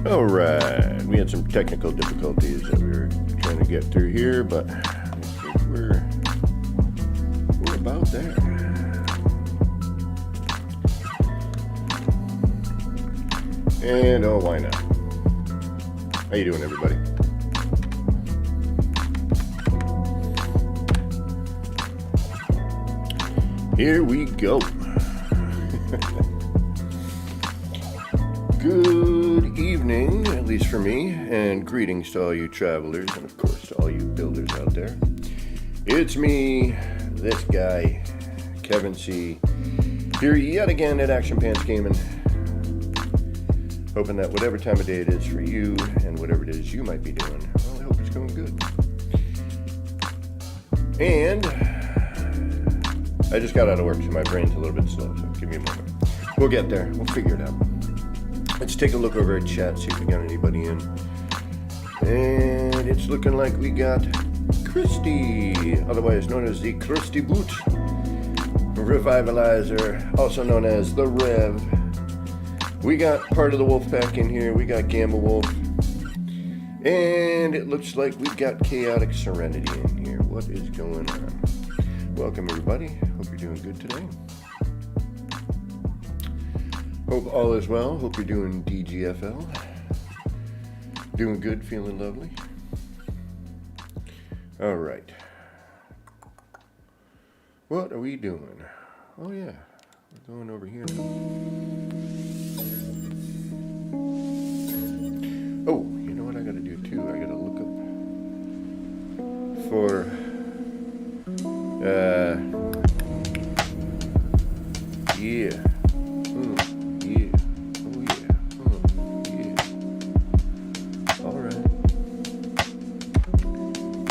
Alright, we had some technical difficulties that we were trying to get through here, but I think we're about there. And oh, why not? How you doing, everybody? Here we go. Good evening, at least for me, and greetings to all you travelers, and of course to all you builders out there. It's me, this guy, Kevin C, here yet again at Action Pants Gaming, hoping that whatever time of day it is for you, and whatever it is you might be doing, well, I hope it's going good. And I just got out of work, so my brain's a little bit slow, so give me a moment. We'll get there, we'll figure it out. Let's take a look over at chat, see if we got anybody in. And it's looking like we got Christy, otherwise known as the Krusty Boot Revivalizer, also known as the Rev. We got part of the wolf pack in here, we got Gamma Wolf. And it looks like we've got Chaotic Serenity in here. What is going on? Welcome everybody, hope you're doing good today. Hope all is well. Hope you're doing DGFL. Doing good, feeling lovely. All right. What are we doing? Oh yeah, we're going over here now. Oh, you know what I gotta do too? I gotta look up for yeah.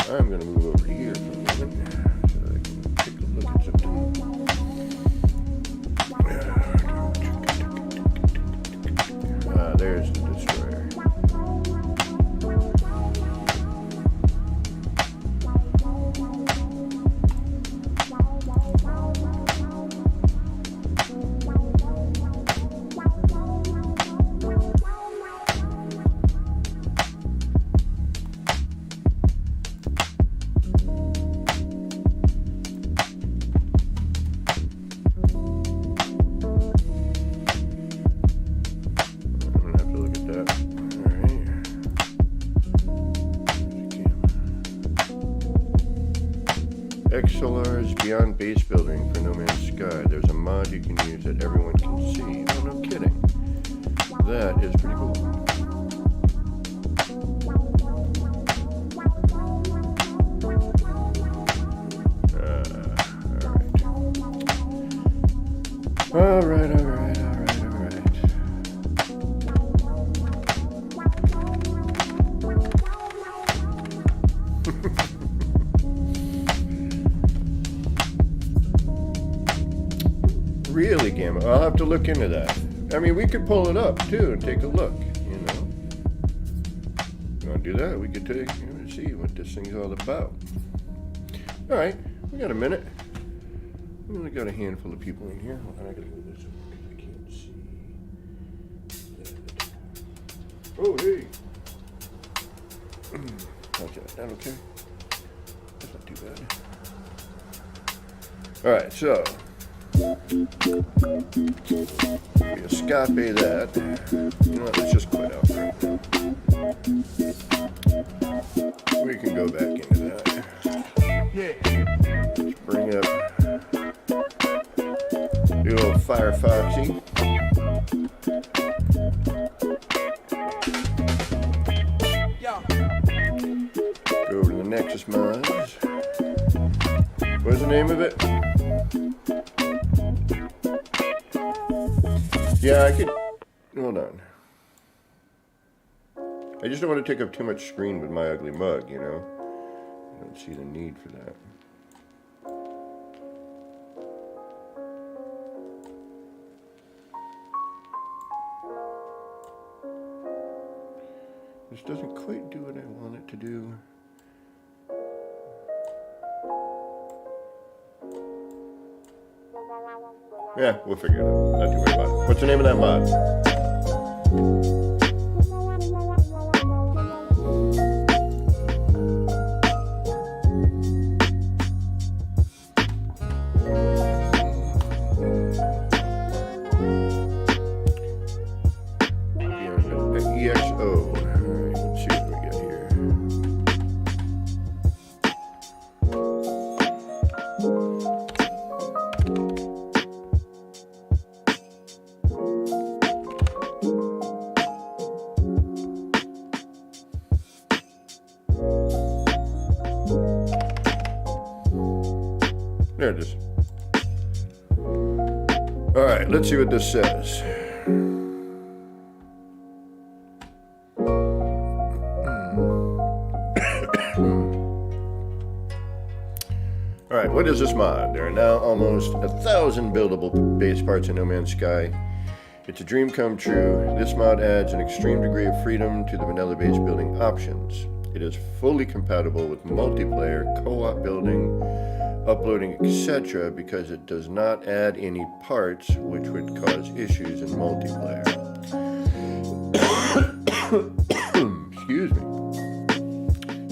I'm going to move over here for a moment so I can take a look at something. There's the destroyer. XLR's Beyond Base Building for No Man's Sky. There's a mod you can use that everyone can see. Oh, no kidding. That is pretty cool. All right. Really, Gamma? I'll have to look into that. I mean, we could pull it up too and take a look, you know. You want to do that? We could take, see what this thing's all about. All right, we got a minute. We only got a handful of people in here. I gotta go this way because I can't see that. Oh, hey. How's that okay? That's not too bad. All right, so we'll Sky-Pay that. You know what, let's just quit out right now. We can go back into that. Yeah. Let's bring up the old Firefoxy. Go over to the Nexus mods. What's the name of it? Yeah, I could. Hold on. I just don't want to take up too much screen with my ugly mug, you know? I don't see the need for that. This doesn't quite do what I want it to do. Yeah, we'll figure it out. Not too worried about it. What's the name of that mod? EXO. Alright, let's see what we got here. There it is. Alright, let's see what this says. Alright, what is this mod? There are now almost 1,000 buildable base parts in No Man's Sky. It's a dream come true. This mod adds an extreme degree of freedom to the vanilla base building options. It is fully compatible with multiplayer, co-op building, uploading, etc. because it does not add any parts which would cause issues in multiplayer. Excuse me.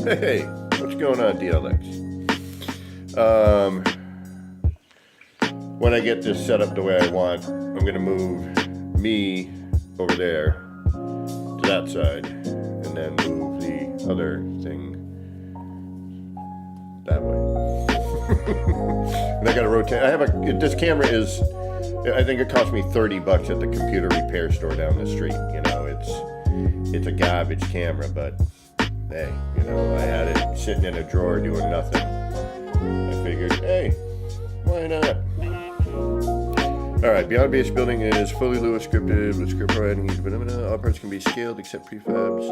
Hey, what's going on, DLX? When I get this set up the way I want, I'm going to move me over there to that side and then move the other thing that way. And I got to rotate. I have this camera is, I think it cost me $30 at the computer repair store down the street. You know, it's a garbage camera, but hey, you know, I had it sitting in a drawer doing nothing. I figured, hey, why not? Alright, Beyond Base Building is fully Lua scripted with script writing. All parts can be scaled except prefabs.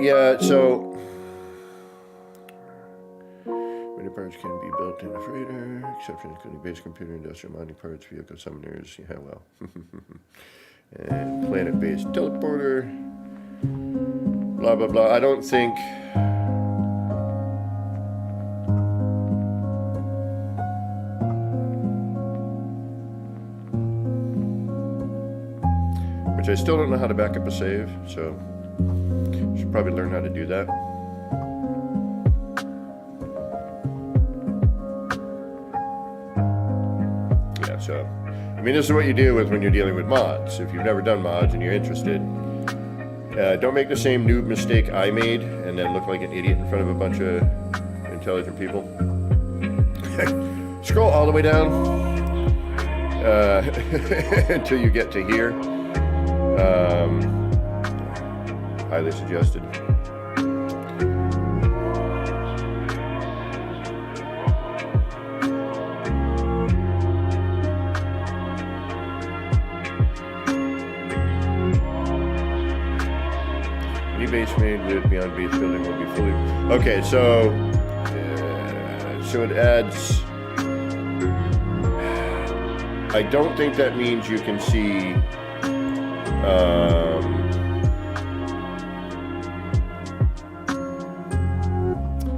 Yeah, so many parts can be built in a freighter, exceptions including base computer, industrial mining parts, vehicle summoners. Yeah, well. And planet-based teleporter. Blah, blah, blah. I don't think... Which I still don't know how to back up a save, so I should probably learn how to do that. Yeah, so, I mean, this is what you deal with when you're dealing with mods. If you've never done mods and you're interested, don't make the same noob mistake I made and then look like an idiot in front of a bunch of intelligent people. Scroll all the way down until you get to here. Highly suggested. Any base made with Beyond Base Building will be fully... Okay, so it adds... I don't think that means you can see...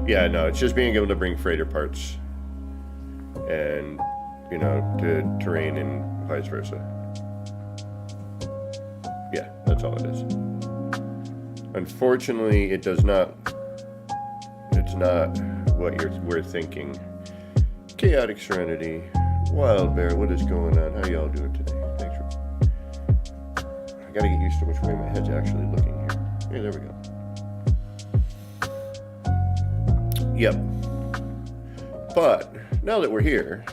yeah, no, it's just being able to bring freighter parts and, you know, to terrain and vice versa. Yeah, that's all it is. Unfortunately, it does not, it's not what we're thinking. Chaotic Serenity, Wild Bear, what is going on? How y'all doing today? Thanks for... I gotta get used to which way my head's actually looking here. Hey, there we go. Yep. But now that we're here,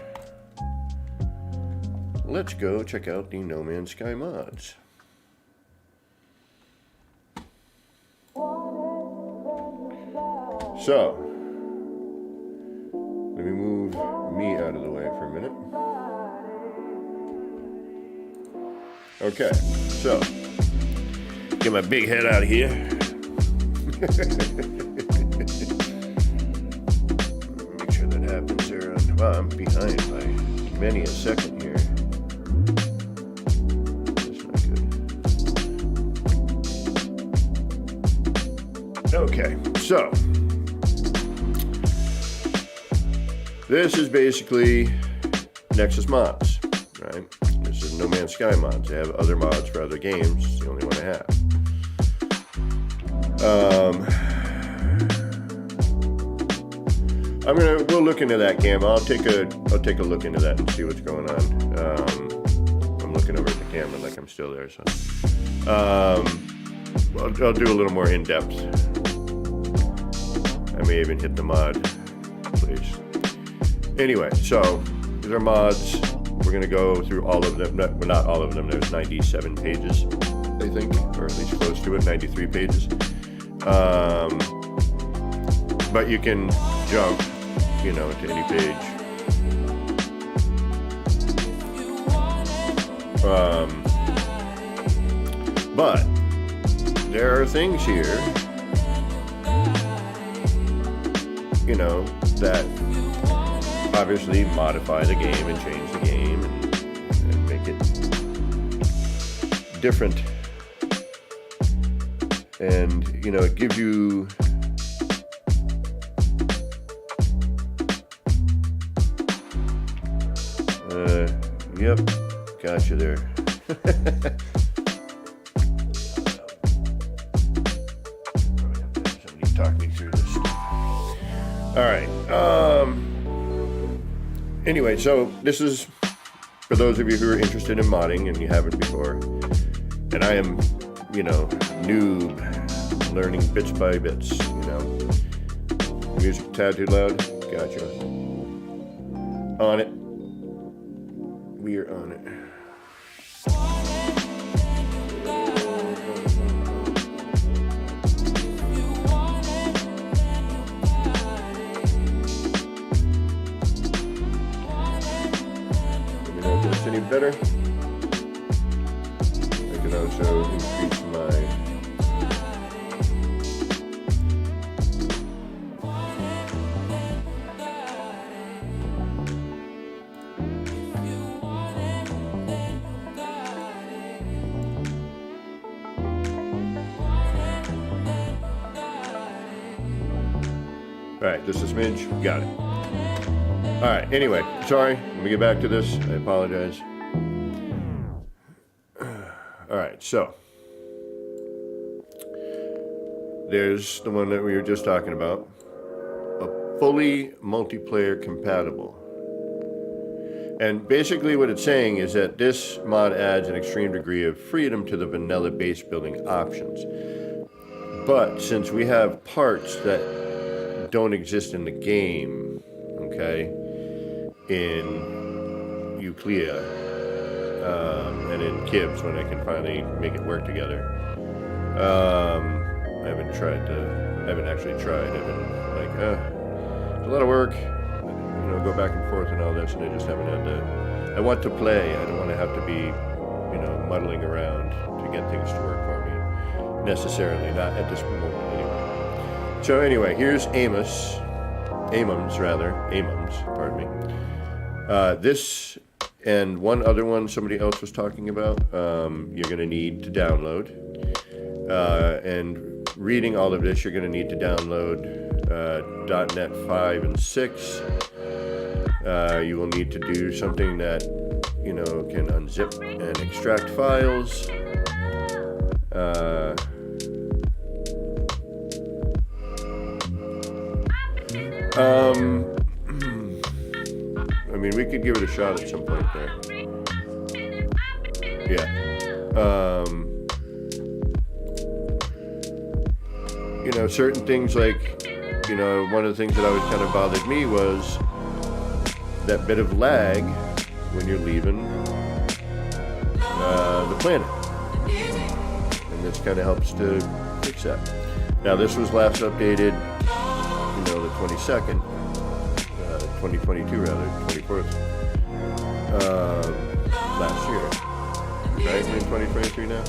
let's go check out the No Man's Sky mods. So, let me move me out of the way for a minute. Okay, so Get my big head out of here. Make sure that happens there. Wow, I'm behind by many a second here. That's not good. Okay, so this is basically Nexus mods, right? This is No Man's Sky mods. They have other mods for other games. It's the only one I have. We'll look into that game. I'll take a look into that and see what's going on. I'm looking over at the camera like I'm still there, so I'll do a little more in depth. I may even hit the mod place. Anyway, so these are mods. We're gonna go through all of them. Not all of them. There's 97 pages, I think, or at least close to it. 93 pages. But you can jump, you know, to any page. But there are things here, you know, that obviously modify the game and change the game and make it different. And, you know, it gives you yep, gotcha there. Somebody talk me through this. All right. Anyway, so this is for those of you who are interested in modding and you haven't before. And I am, you know, noob, learning bits by bits, you know. Music a tad too loud? Gotcha. On it. We are on it. Let me know if that's any better. I can also increase my All right, just a smidge. Got it. All right, anyway, sorry. Let me get back to this. I apologize. All right, so there's the one that we were just talking about. A fully multiplayer compatible. And basically what it's saying is that this mod adds an extreme degree of freedom to the vanilla base building options. But since we have parts that don't exist in the game, okay, in Euclid and in Kibs when I can finally make it work together. I haven't actually tried. I've been like, it's a lot of work, you know, go back and forth and all this, and I just haven't had to. I want to play. I don't want to have to be, you know, muddling around to get things to work for me necessarily, not at this moment anyway. So anyway, here's Amos, pardon me. This and one other one somebody else was talking about, you're going to need to download. And reading all of this, you're going to need to download .NET 5 and 6. You will need to do something that, you know, can unzip and extract files. I mean, we could give it a shot at some point there. Yeah. You know, certain things like, you know, one of the things that always kind of bothered me was that bit of lag when you're leaving the planet. And this kind of helps to fix that. Now, this was last updated, you know, the 22nd, 2022 rather, 24th, last year. Right? We're in 2023 now?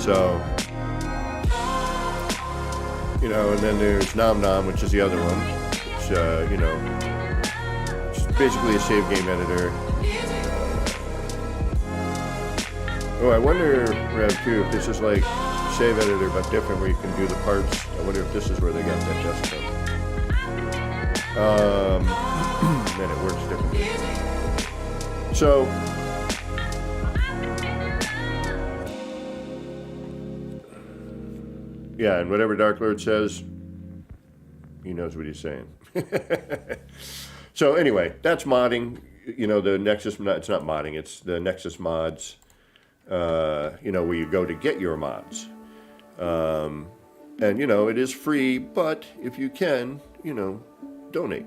So, you know, and then there's Nom Nom, which is the other one, which, you know, it's basically a save game editor. Oh, I wonder, Rev, too, if this is like save editor but different, where you can do the parts. I wonder if this is where they got that desktop. Then it works differently. So, yeah, and whatever Dark Lord says, he knows what he's saying. So anyway, that's modding. You know, the Nexus, it's not modding, it's the Nexus mods, you know, where you go to get your mods. And, you know, it is free, but if you can, you know, donate.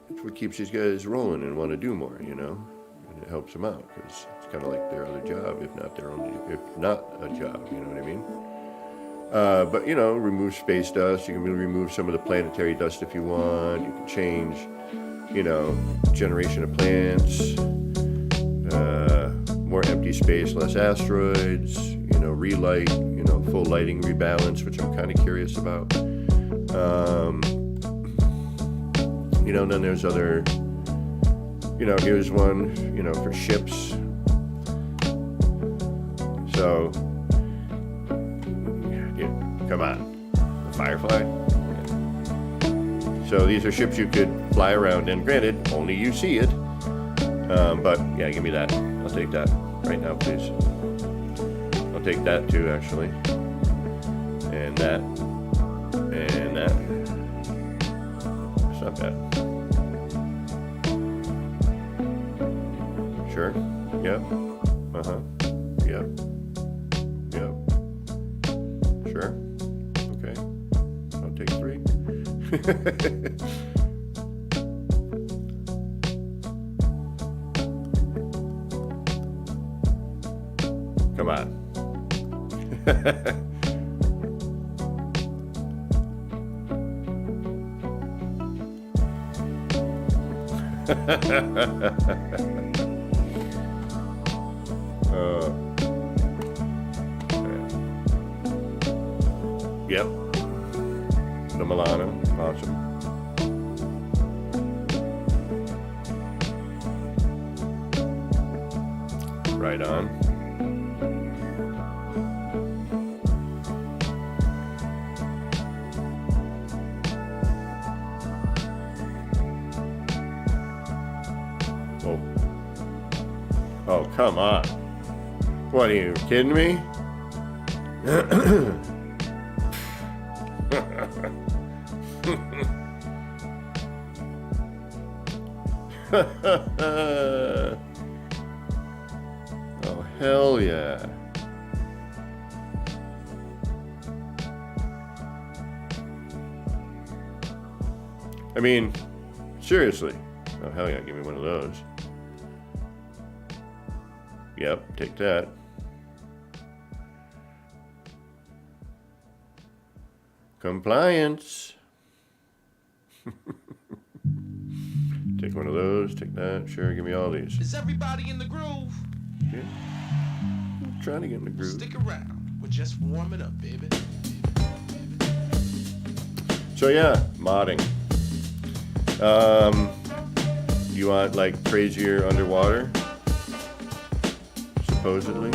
It's what keeps these guys rolling and want to do more, you know. And it helps them out, because it's kind of like their other job, if not their only, if not a job, you know what I mean? But, you know, remove space dust. You can remove some of the planetary dust if you want. You can change, you know, generation of plants, more empty space, less asteroids, you know, relight, you know, full lighting rebalance, which I'm kind of curious about. You know, and then there's other, you know, here's one, you know, for ships. So, come on, the Firefly. So these are ships you could fly around in. Granted, only you see it. But yeah, give me that. I'll take that right now, please. I'll take that too, actually. And that. And that. It's not bad. Sure. Yep. Uh-huh. Yep. Yep. Sure. Okay. I'll take 3. Come on. Yep. The Milano. Awesome. Right on. Oh. Oh, come on. What, are you kidding me? Oh, hell yeah. I mean, seriously. Oh, hell yeah, give me one of those. Yep, take that. Compliance. Take one of those, take that. Sure, give me all these. Is everybody in the groove? Yeah. I'm trying to get in the groove. Stick around. We're just warming up, baby. So yeah, modding. You want like crazier underwater? Supposedly.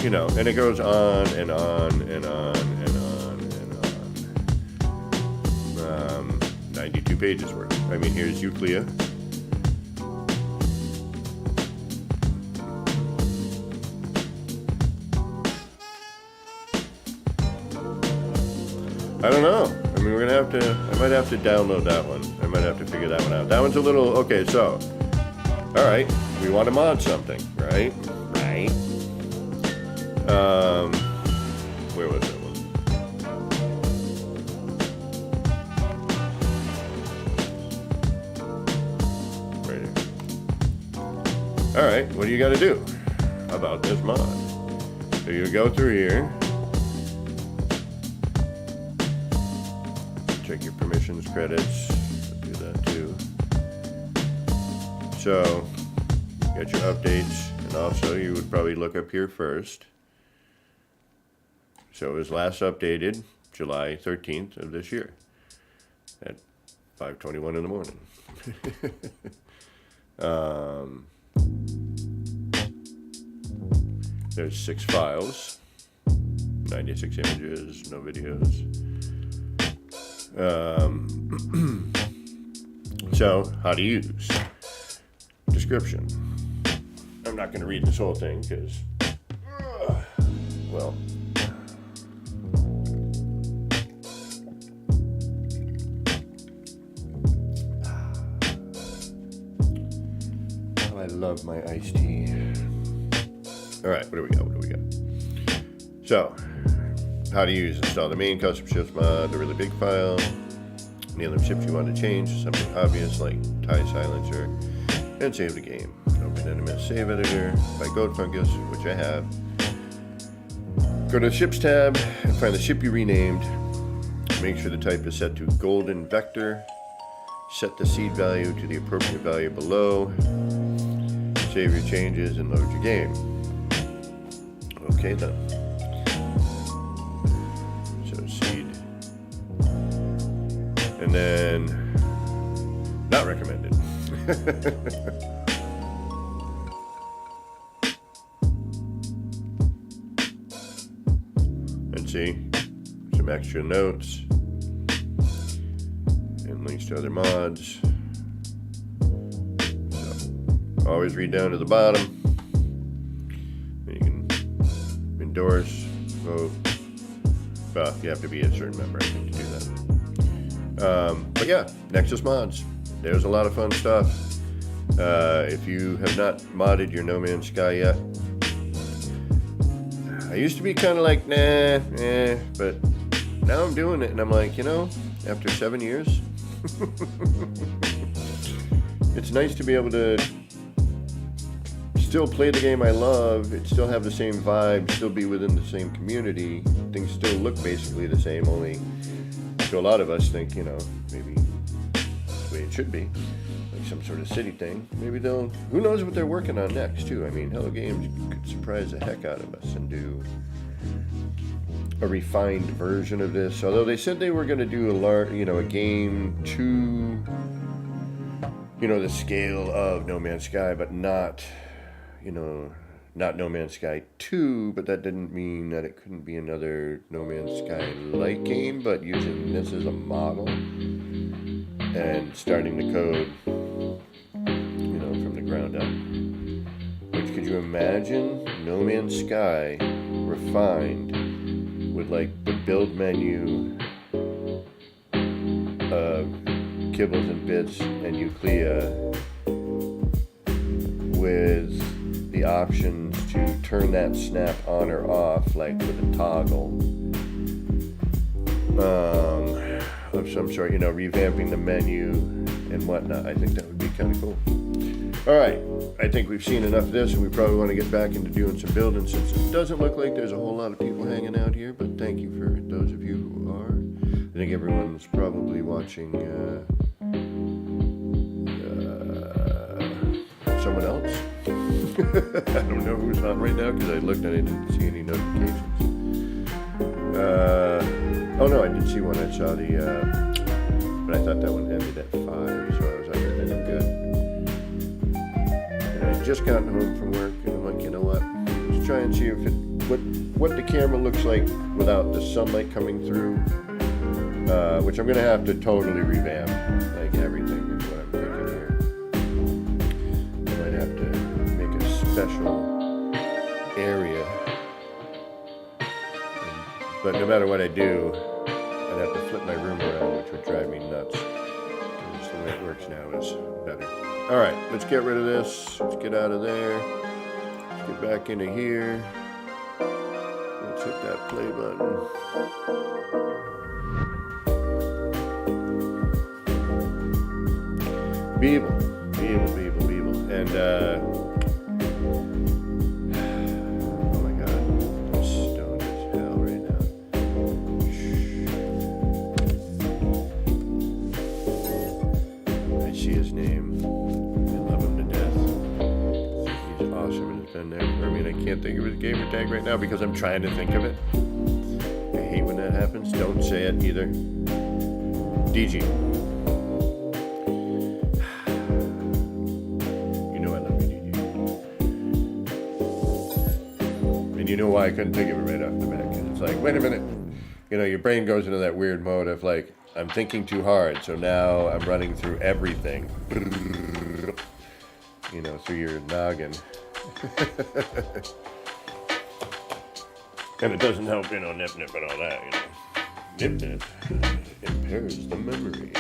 You know, and it goes on and on and on and on and on. 92 pages worth. I mean, here's Euclid. I don't know. I mean, we're gonna have to. I might have to download that one. I might have to figure that one out. That one's a little. Okay, so. All right, we want to mod something, right? Right. Where was that one? Alright, what do you got to do about this mod? So you go through here, check your permissions, credits, do that too. So, get your updates, and also you would probably look up here first. So it was last updated July 13th of this year at 5:21 in the morning. There's 6 files, 96 images, no videos. So, how to use. Description. I'm not going to read this whole thing because, well, I love my iced tea. All right, what do we got? So, how to use. Install the main custom ships mod, the really big file, any other ships you want to change, something obvious like tie silencer, and save the game. Open NMS save editor by Gold Fungus, which I have. Go to the ships tab and find the ship you renamed. Make sure the type is set to golden vector. Set the seed value to the appropriate value below. Save your changes and load your game. Okay then. So seed. And then not recommended. And see some extra notes and links to other mods. So, always read down to the bottom. And you can endorse, vote. Well, you have to be a certain member, I think, to do that. But yeah, Nexus mods. There's a lot of fun stuff. If you have not modded your No Man's Sky yet, I used to be kind of like, nah, but now I'm doing it, and I'm like, you know, after 7 years, it's nice to be able to still play the game I love, it still have the same vibe, still be within the same community, things still look basically the same, only to a lot of us think, you know, maybe that's the way it should be, like some sort of city thing. Maybe they'll, who knows what they're working on next too. I mean, Hello Games could surprise the heck out of us and do a refined version of this, although they said they were going to do a game to, you know, the scale of No Man's Sky, but not, you know, not No Man's Sky 2, but that didn't mean that it couldn't be another No Man's Sky-like game, but using this as a model and starting the code, you know, from the ground up. Which, could you imagine No Man's Sky refined with like the build menu of Kibbles and Bits and Euclea with the options to turn that snap on or off, like with a toggle of some sort, you know, revamping the menu and whatnot. I think that would be kind of cool. Alright, I think we've seen enough of this, and we probably want to get back into doing some building, since it doesn't look like there's a whole lot of people hanging out here, but thank you for those of you who are. I think everyone's probably watching someone else. I don't know who's on right now because I looked and I didn't see any notifications. Oh no, I did see one. I saw the, but I thought that one ended at 5, so I was like, I think I'm good. And I just gotten home from work, and I'm like, you know what? Let's try and see if what the camera looks like without the sunlight coming through. Which I'm gonna have to totally revamp, like everything is what I'm thinking here. I might have to make a special area, but no matter what I do, I'd have to flip my room around, which would drive me nuts, because the way it works now is better. Alright, let's get rid of this, let's get out of there, let's get back into here, let's hit that play button. Beeble. And love him to death. He's awesome and has been there. I mean, I can't think of his gamer tag right now because I'm trying to think of it. I hate when that happens. Don't say it either. DG. You know I love you, DG. And you know why I couldn't think of it right off the bat? Because it's like, wait a minute. You know, your brain goes into that weird mode of like, I'm thinking too hard, so now I'm running through everything. You know, through your noggin. And it doesn't help, you know, nip-nip and all that, you know. Nip-nip impairs the memory.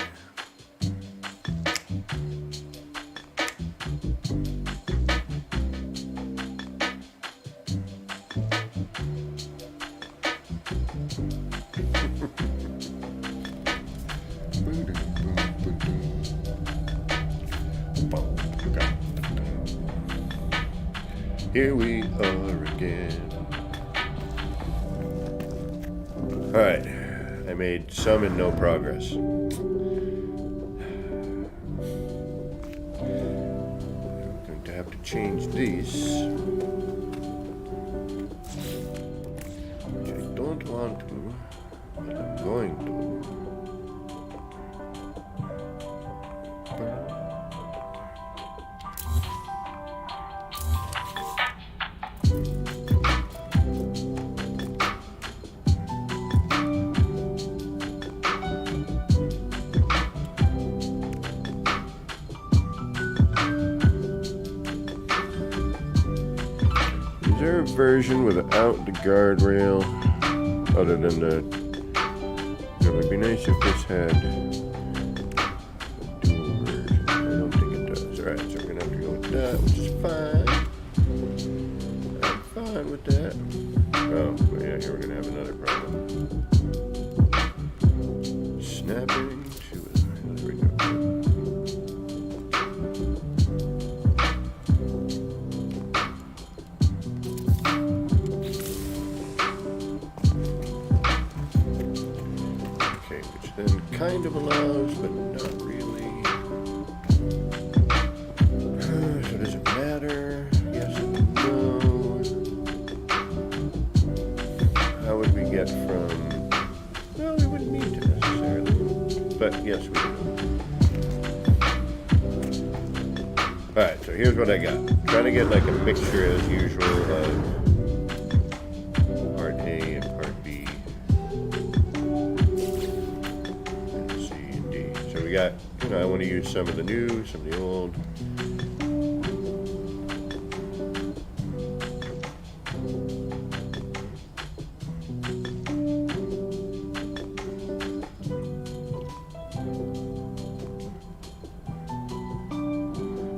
Here we are again. Alright, I made some and no progress. I'm going to have to change these. Which I don't want to, but I'm going to. Is there a version without the guardrail other than the... It would be nice if this had a dual version. I don't think it does. Alright, so we're going to have to go with that, which is fine. I'm fine with that. Oh, well, yeah, here we're going to have another problem. Snapping to it. There we go. Then kind of allows, but not really. So does it matter? Yes and no. How would we get from... Well, we wouldn't need to necessarily. But yes, we do. Alright, so here's what I got. I'm trying to get like a mixture as usual of part A and part B. We got, you know, I want to use some of the new, some of the old.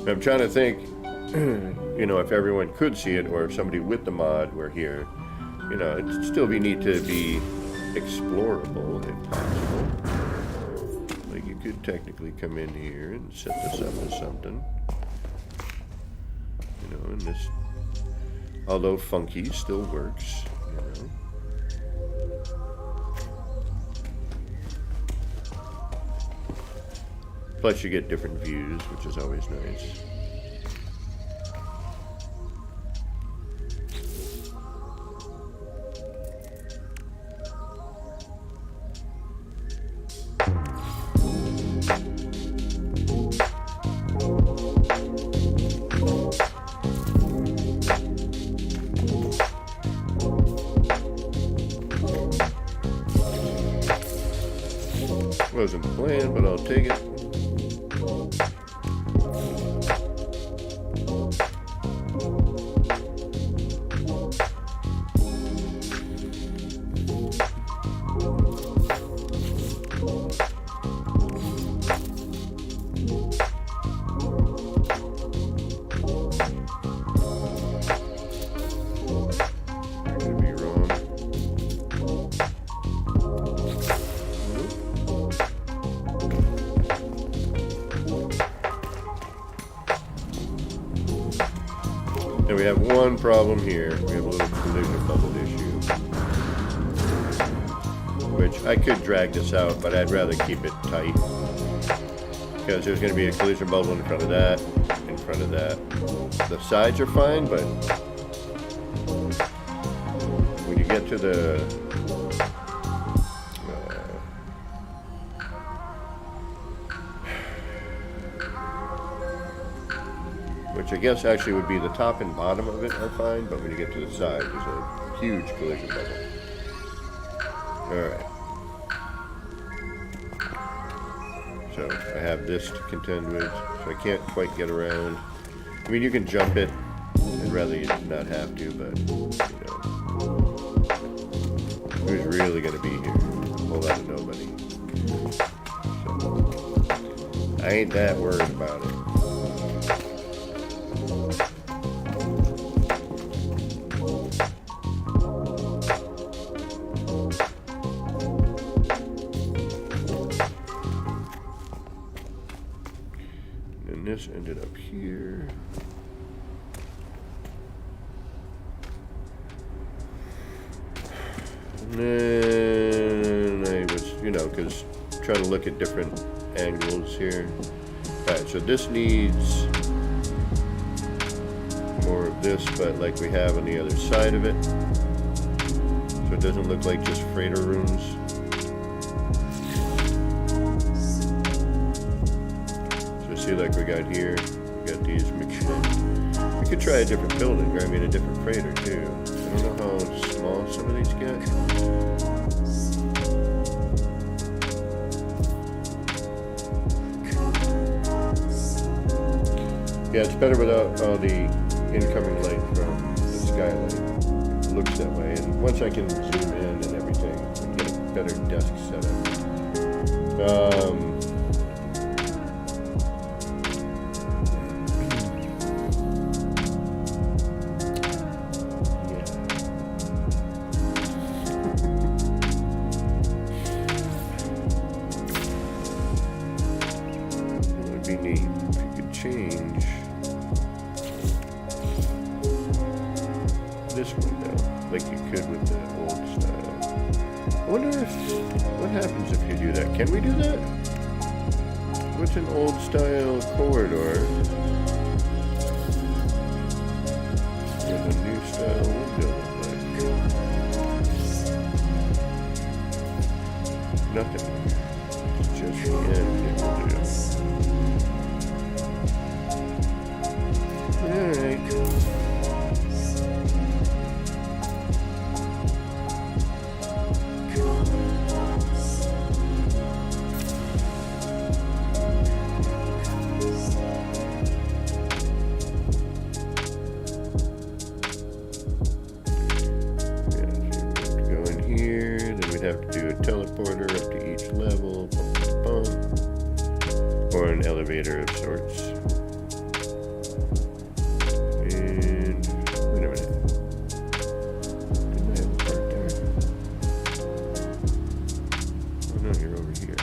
I'm trying to think, you know, if everyone could see it or if somebody with the mod were here, you know, it'd still be neat to be explorable if possible. You could technically come in here and set this up as something. You know, and this, although funky, still works, you know. Plus you get different views, which is always nice. Wasn't the plan, but I'll take it. And we have one problem here. We have a little collision bubble issue. Which I could drag this out, but I'd rather keep it tight. because there's going to be a collision bubble in front of that, in front of that. The sides are fine, but when you get to the which I guess actually would be the top and bottom of it are fine, but when you get to the side, there's a huge collision bubble. Alright. So I have this to contend with, so I can't quite get around. I mean, you can jump it. I'd rather you not have to, but, you know. Who's really going to be here? A whole lot of nobody. So, I ain't that worried about it. This ended up here. And then I was, you know, because trying to look at different angles here. Alright, so this needs more of this, but like we have on the other side of it. So it doesn't look like just freighter rooms. Like we got here, we got these mixed in. We could try a different building, or I mean a different freighter too. I don't know how small some of these get. Yeah, it's better without all the incoming light from the skylight. It looks that way, and once I can zoom in and everything, I get a better desk setup. This window, like you could with the old style. I wonder what happens if you do that. Can we do that? What's an old style corridor with a new style window look like? Nothing. It's just the end. Alright. Have to do a teleporter up to each level, or an elevator of sorts. And wait a minute, didn't I have a part there? Oh no, you're over here.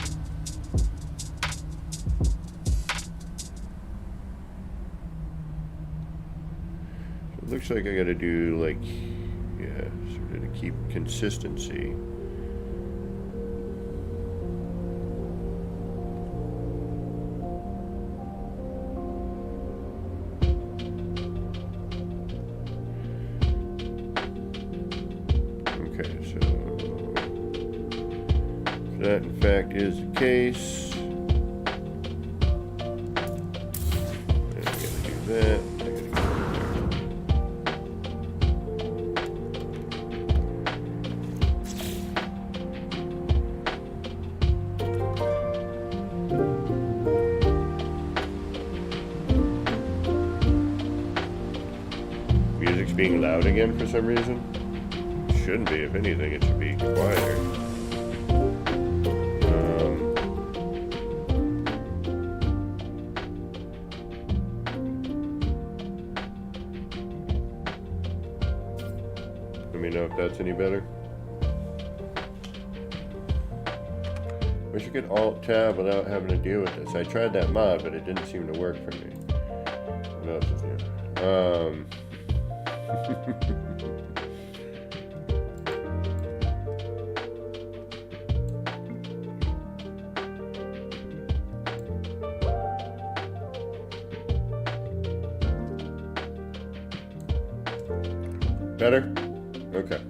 So it looks like I got to do like, yeah, sort of to keep consistency. That in fact is the case. And I gotta do that. I gotta go there. Music's being loud again for some reason. Shouldn't be, if anything, it should be quieter. Let me know if that's any better. Wish you could Alt-Tab without having to deal with this. I tried that mod, but it didn't seem to work for me. What else is here? Better? Okay.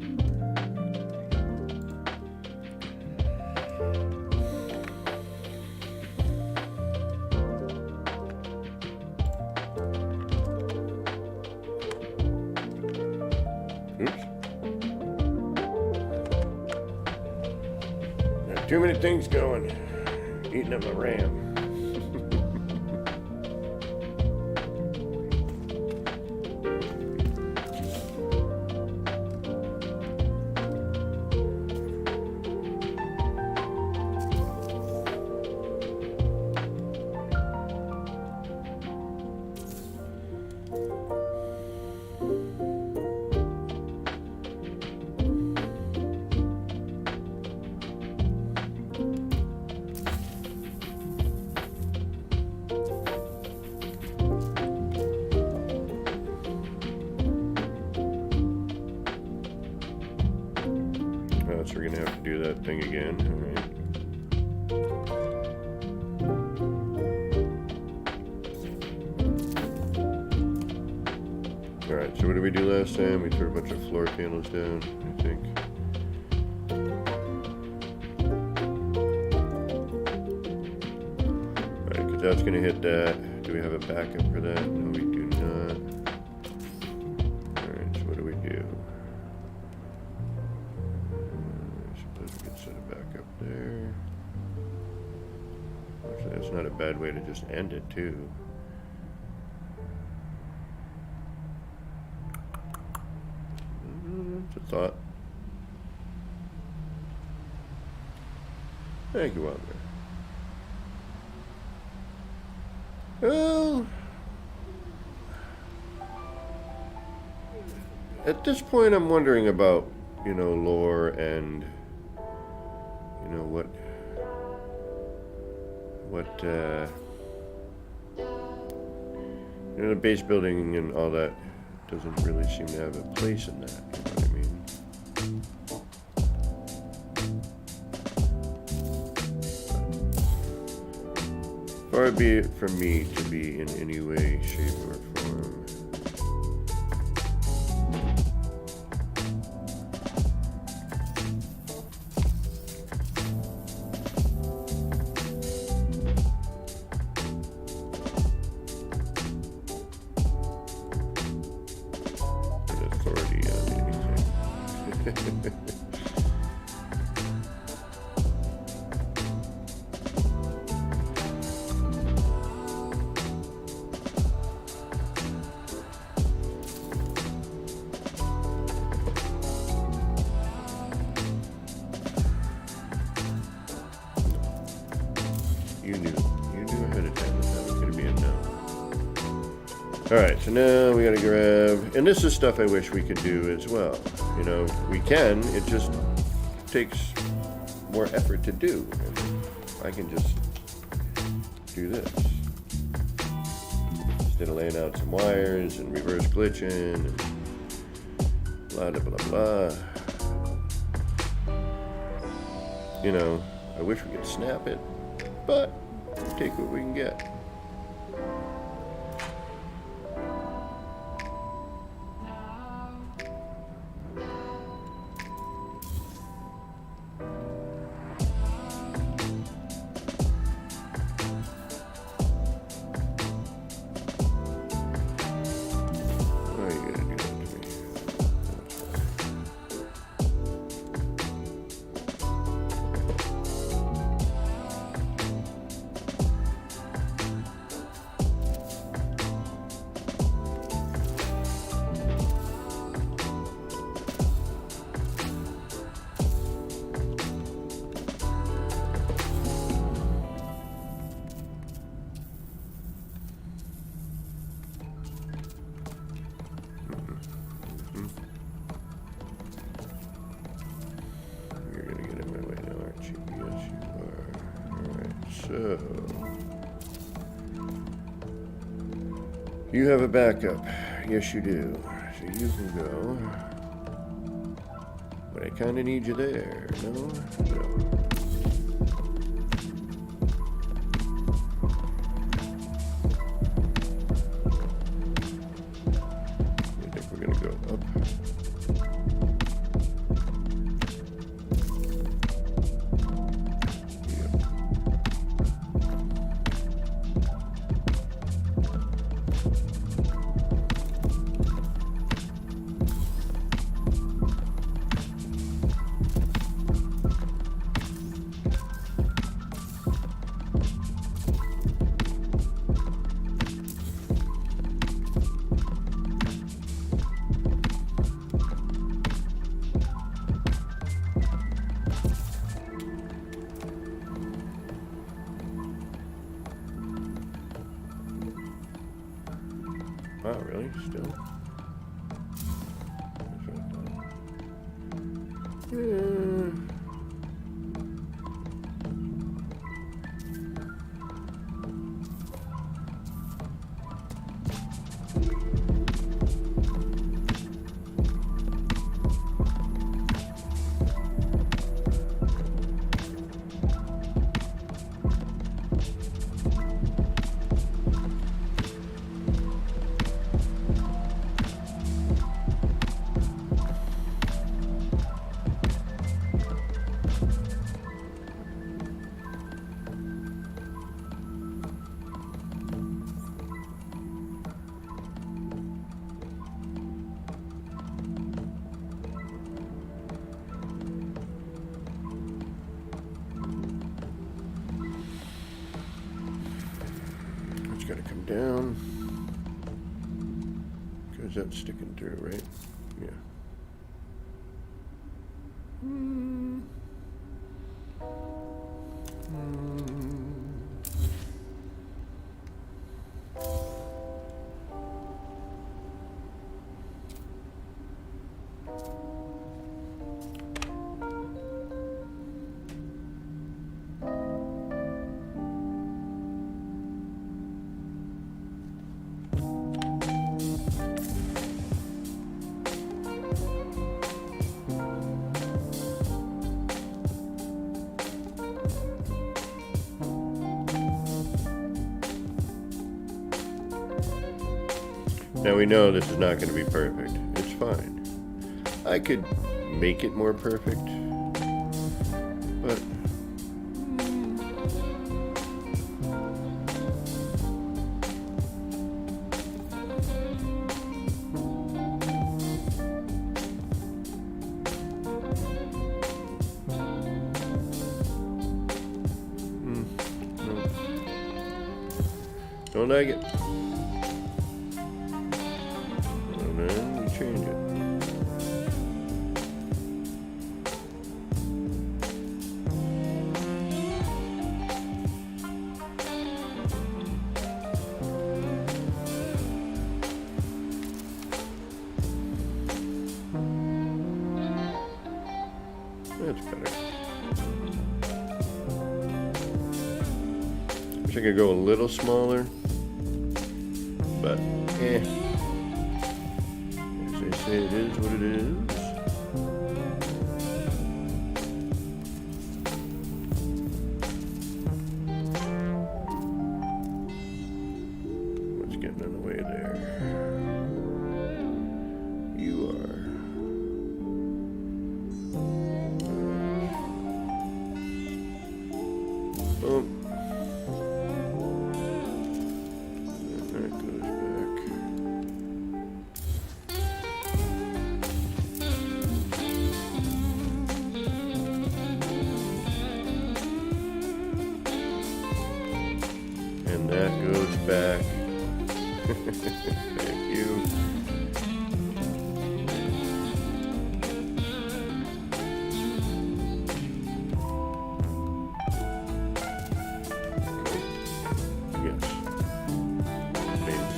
Oops. Got too many things going. Eating up my RAM. So we're gonna have to do that thing again. All right, so what did we do last time? We threw a bunch of floor panels down, I think. All right, because that's gonna hit that. Do we have a backup for that? No, we do not. All right, so what do we do? Set it back up there. Actually, that's not a bad way to just end it, too. It's a thought. Thank you, Wanda. Well, at this point, I'm wondering about, you know, lore and you know what you know, the base building and all that doesn't really seem to have a place in that, you know what I mean? Far be it from me to be in any way, shape, or form authority on anything. You knew ahead of time that was going to be a no. Alright, so now we gotta grab, and this is stuff I wish we could do as well. You know, we can, it just takes more effort to do. And I can just do this. Instead of laying out some wires and reverse glitching and blah, blah, blah, blah. You know, I wish we could snap it, but we'll take what we can get. So, you have a backup. Yes, you do. So you can go. But I kind of need you there. No? No. I think we're going to go up. Wow, really? Still? Gotta come down because that's sticking through, right? Yeah. Now we know this is not going to be perfect. It's fine. I could make it more perfect, but no. Don't like it. And then we change it. That's better. Wish I could go a little smaller, but eh. As they say, it is what it is. What's getting in the way there? You are. Oh. And that goes back. And that goes back. Thank you. Yes. Maybe. Yes.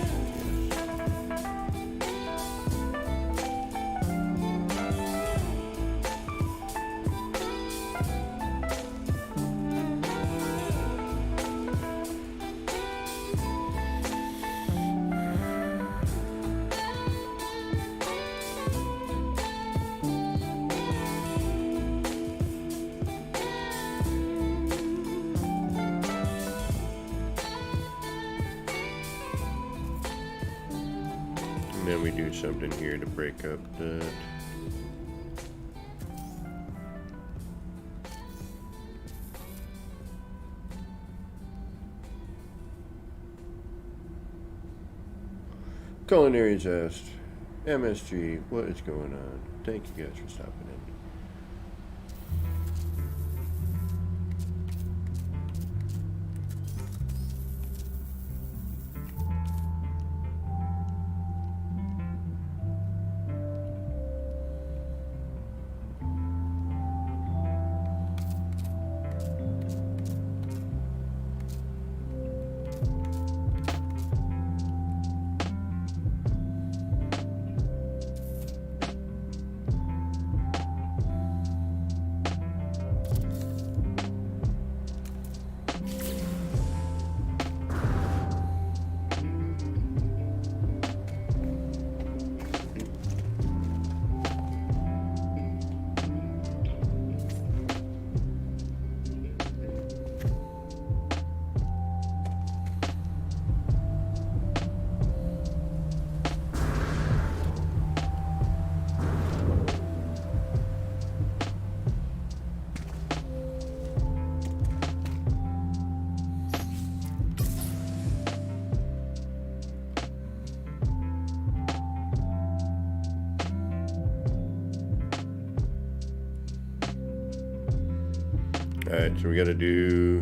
And then we do something here to break up that. Culinary's asked, MSG, what is going on? Thank you guys for stopping in. Alright, so we gotta do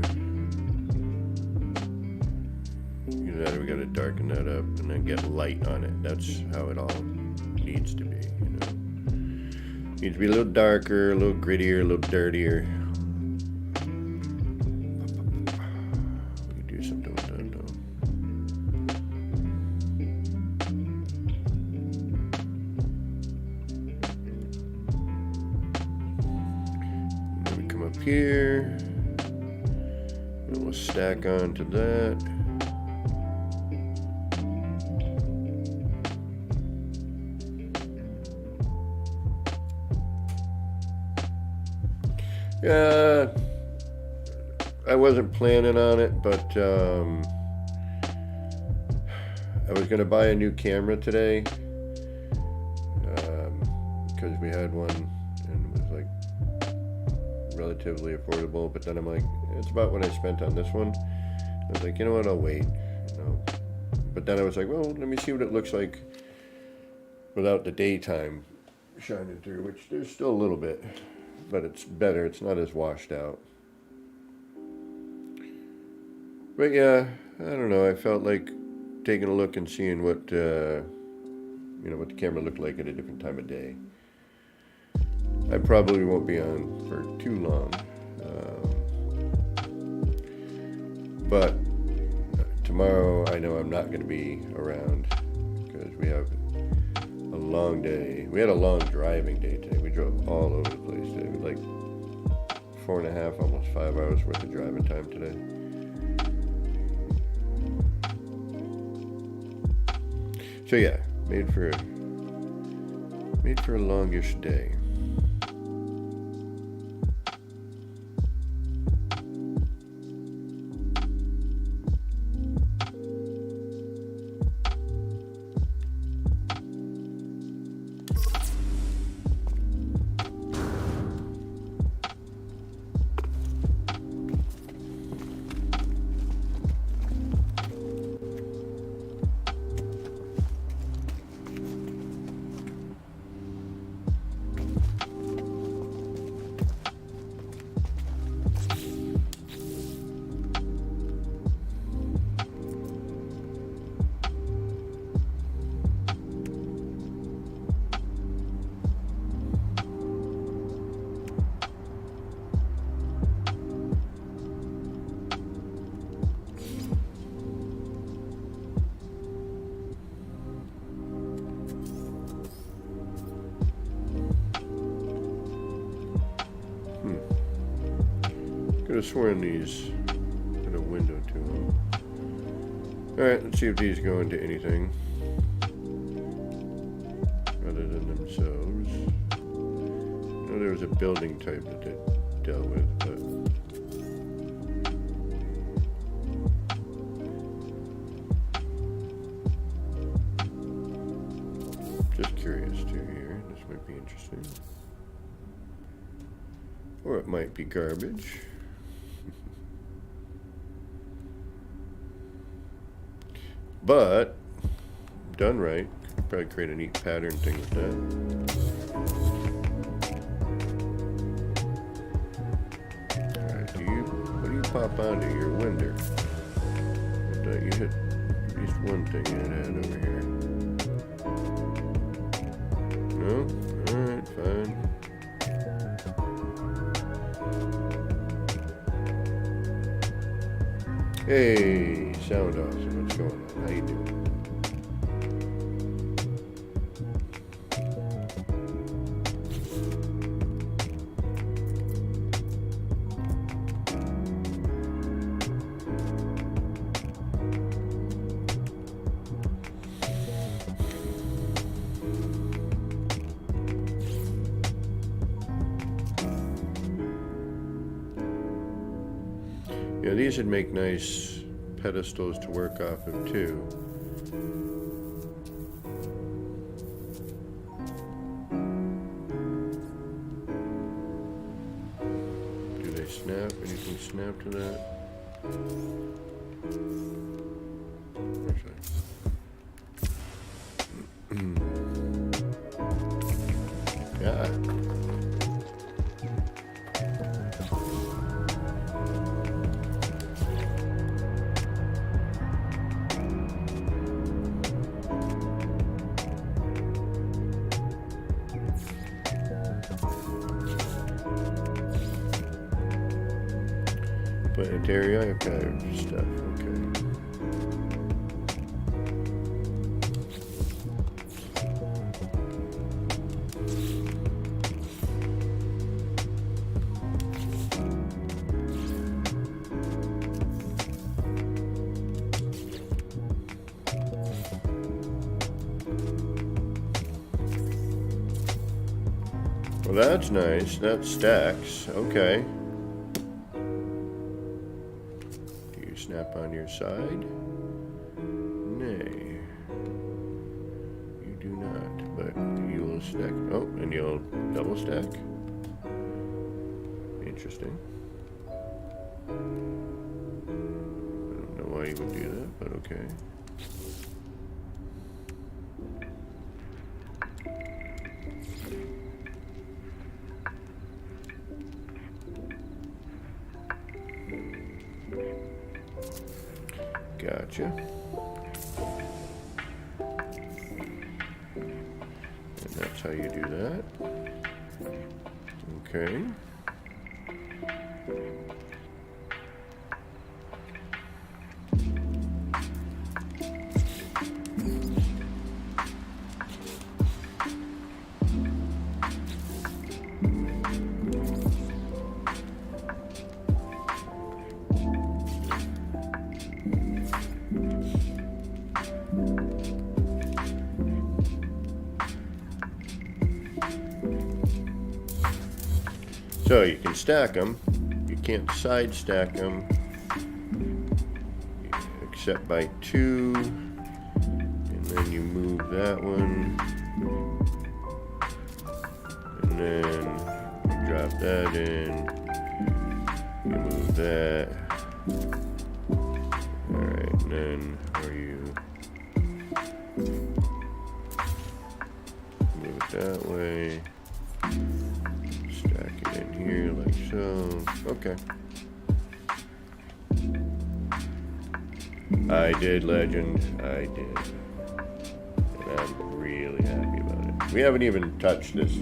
that, we gotta darken that up and then get light on it. That's how it all needs to be, you know. Needs to be a little darker, a little grittier, a little dirtier. We can do something with that though. Then we come up here, and we'll stack onto that. Yeah, I wasn't planning on it, but I was going to buy a new camera today because we had one and it was like relatively affordable, but then I'm like, it's about what I spent on this one. I was like, you know what, I'll wait, you know. But then I was like, well, let me see what it looks like without the daytime shining through, which there's still a little bit. But it's better. It's not as washed out. But yeah, I don't know. I felt like taking a look and seeing what what the camera looked like at a different time of day. I probably won't be on for too long, but tomorrow I know I'm not going to be around because we have a long day. We had a long driving day today. We drove all over the place today. We like 4.5, almost 5 hours worth of driving time today. So yeah, made for a longish day. Could have sworn these had a window to them. Alright, let's see if these go into anything other than themselves. I know there was a building type that they dealt with, but just curious too here. This might be interesting. Or it might be garbage. But done right, could probably create a neat pattern thing with that. Alright, what do you pop onto your winder? You hit at least one thing you had over here. No? Alright, fine. Hey, sound awesome. What's going on? How you doing? Yeah, these would make nice pedestals to work off of too. Do they snap? Anything snap to that? Yeah. Planetary archive stuff, okay. Well, that's nice. That stacks. Okay. Do you snap on your side? Nay. You do not, but you will stack. Oh, and you'll double stack. Interesting. I don't know why you would do that, but okay. Gotcha. And that's how you do that. Okay. So you can stack them, you can't side stack them except by two, and then you move that one, and then you drop that in, you move that, alright, and then where you move it that way. Stack it in here like so. Okay. I did, legend. I did. And I'm really happy about it. We haven't even touched this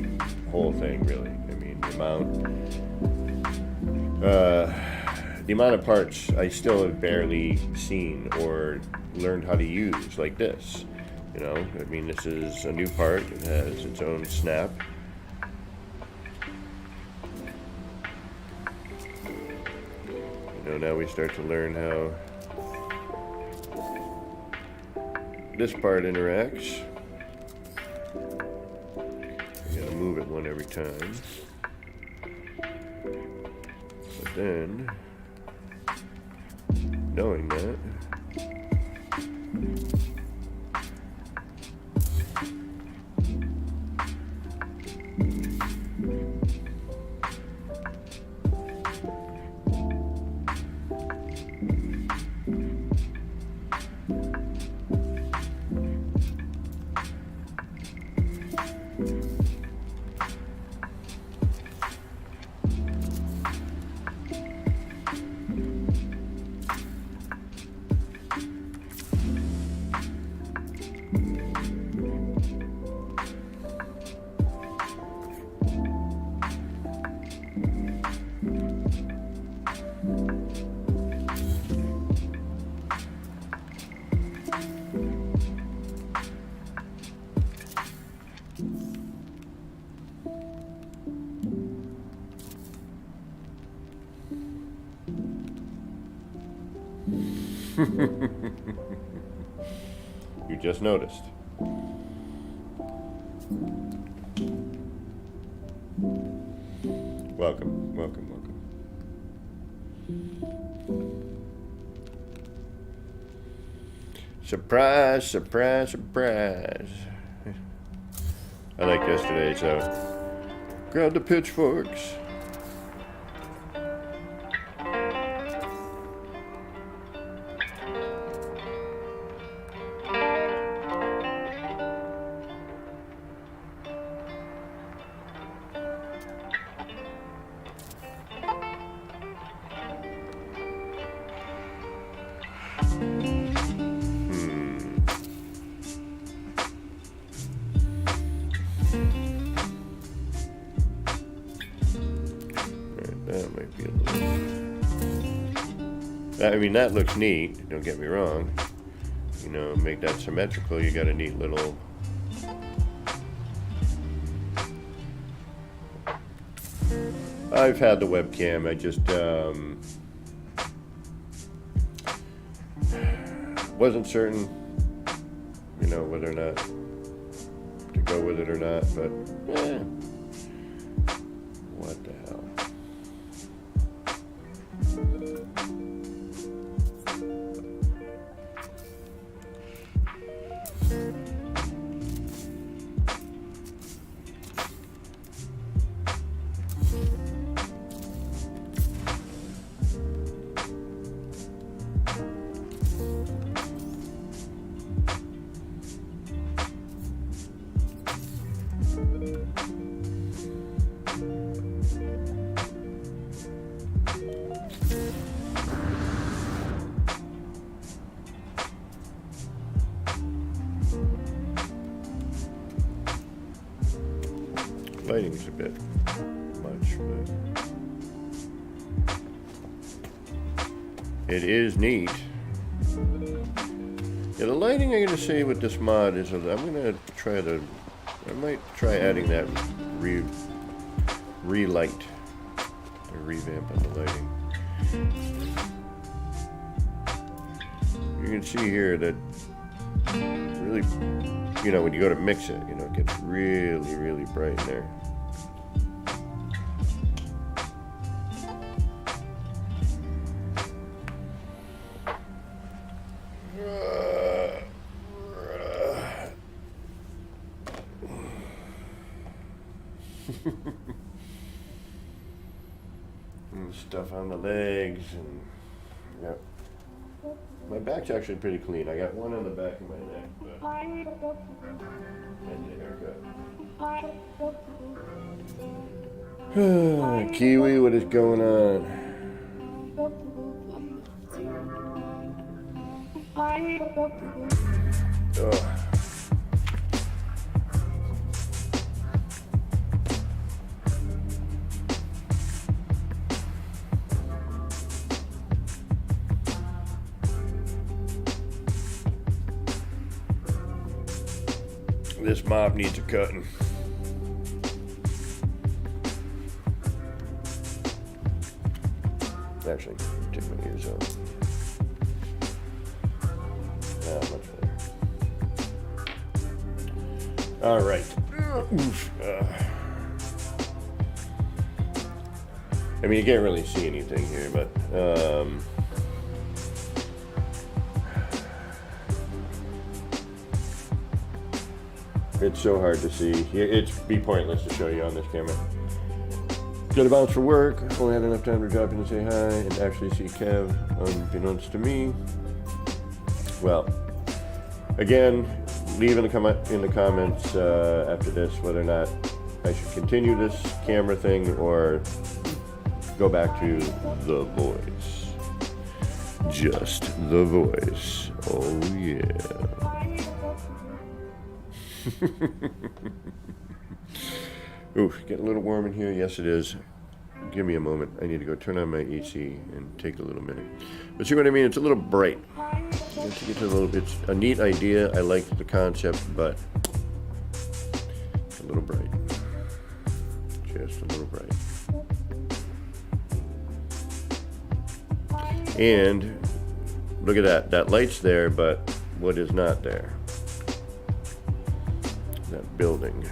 whole thing, really. I mean, the amount of parts I still have barely seen or learned how to use, like this. You know, I mean, this is a new part. It has its own snap. Now we start to learn how this part interacts. You gotta move it one every time. But then, knowing that, You just noticed. Welcome, welcome, welcome. Surprise, surprise, surprise. I liked yesterday, so grab the pitchforks. That might be a little... I mean, that looks neat, don't get me wrong. You know, make that symmetrical, you got a neat little... I've had the webcam, I just wasn't certain, you know, whether or not to go with it or not, but what the hell. Lighting's a bit much, but it is neat. Yeah, the lighting I gotta say with this mod is, I'm gonna try I might try adding that relight, a revamp on the lighting. You can see here that really, you know, when you go to mix it, you know, it gets really, really bright in there. And stuff on the legs, and yep. My back's actually pretty clean. I got one on the back of my neck, but and the haircut. Kiwi, what is going on? Oh. This mop needs a cutting. Actually, take my ears out. Much better. All right. I mean, you can't really see anything here, but it's so hard to see. It'd be pointless to show you on this camera. Gotta bounce for work. Only had enough time to drop in and say hi and actually see Kev, unbeknownst to me. Well, again, leave in the comments after this whether or not I should continue this camera thing or go back to the voice. Just the voice. Oh yeah. Ooh, getting a little warm in here. Yes, it is. Give me a moment. I need to go turn on my AC and take a little minute. But see what I mean? It's a little bright. It's a neat idea. I like the concept, but it's a little bright. Just a little bright. And look at that. That light's there, but what is not there? That building.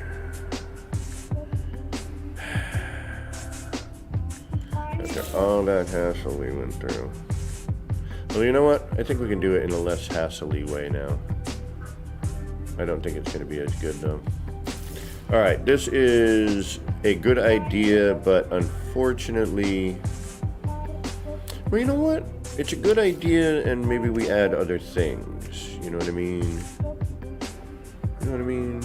After all that hassle we went through. Well, you know what? I think we can do it in a less hassly way now. I don't think it's going to be as good, though. Alright, this is a good idea, but unfortunately... Well, you know what? It's a good idea, and maybe we add other things. You know what I mean? You know what I mean?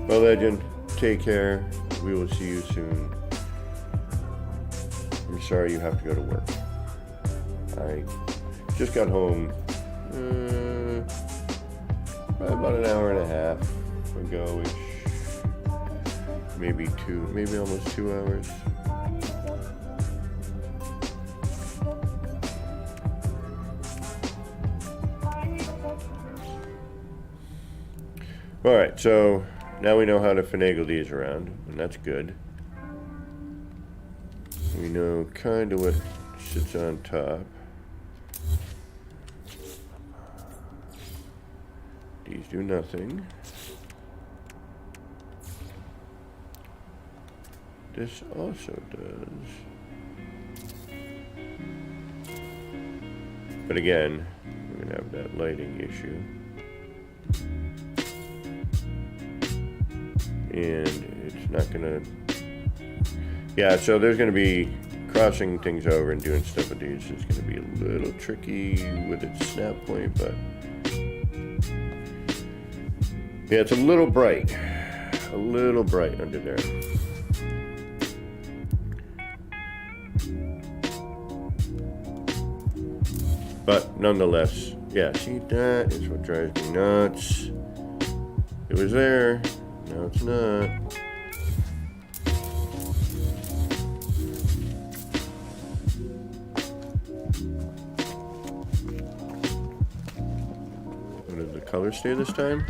Well, Legend, take care. We will see you soon. I'm sorry you have to go to work. I just got home about an hour and a half ago-ish. Maybe almost 2 hours. Alright, so now we know how to finagle these around, and that's good. We know kind of what sits on top. These do nothing. This also does. But again, we're going to have that lighting issue. And it's not going to... Yeah, so there's going to be crossing things over and doing stuff with these. It's going to be a little tricky with its snap point, but... Yeah, it's a little bright under there. But nonetheless, yeah, see, that is what drives me nuts. It was there, now it's not. Did the color stay this time?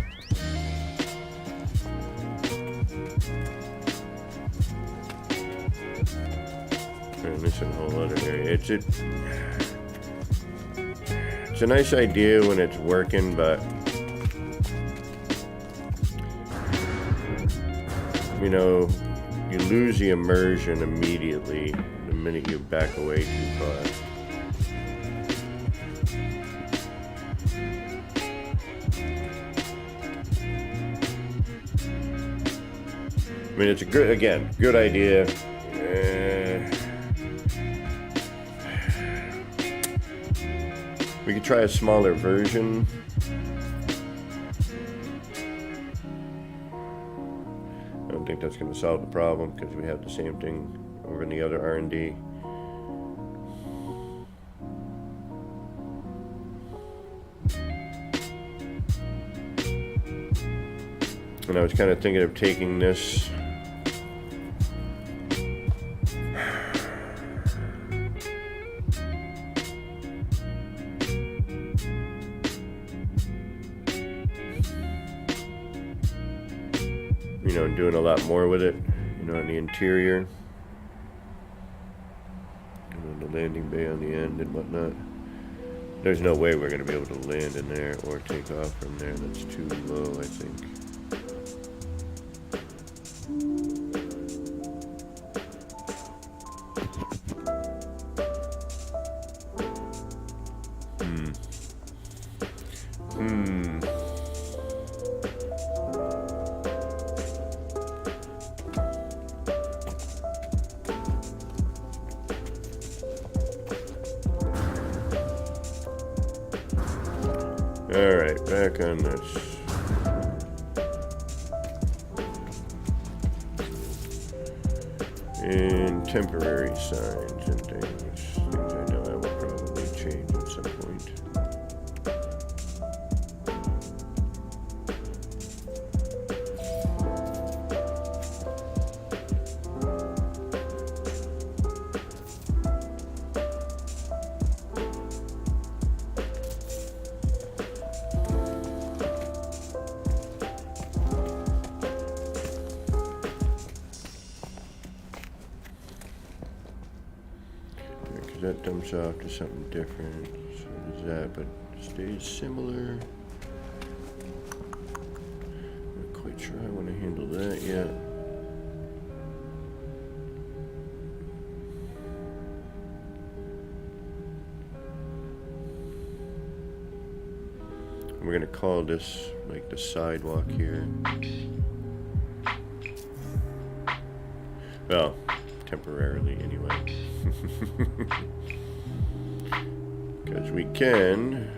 This is a whole other area. It's a nice idea when it's working, but you know, you lose the immersion immediately the minute you back away too far. I mean, it's a good idea. We could try a smaller version. I don't think that's going to solve the problem because we have the same thing over in the other R&D. And I was kind of thinking of taking this and doing a lot more with it, in the interior, the landing bay on the end and whatnot. There's no way we're going to be able to land in there or take off from there. That's too low, I think. Alright, back on this. And temporary signs and things I know I will probably change at some point. That dumps off to something different. So. that, but stays similar. Not quite sure I want to handle that yet. We're gonna call this like the sidewalk here. Well, temporarily anyway. Because we can.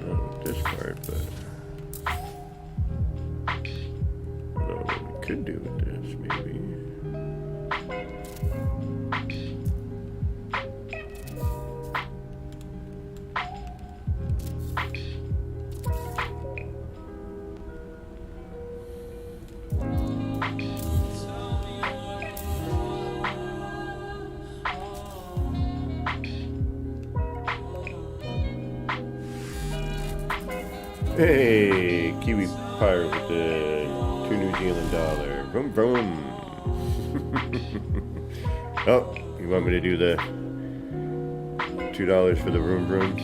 Not this part, but. Could do with this, maybe. Hey, Kiwi Pirate with the $2 New Zealand dollar. Vroom vroom. Oh, you want me to do the $2 for the vroom vroom?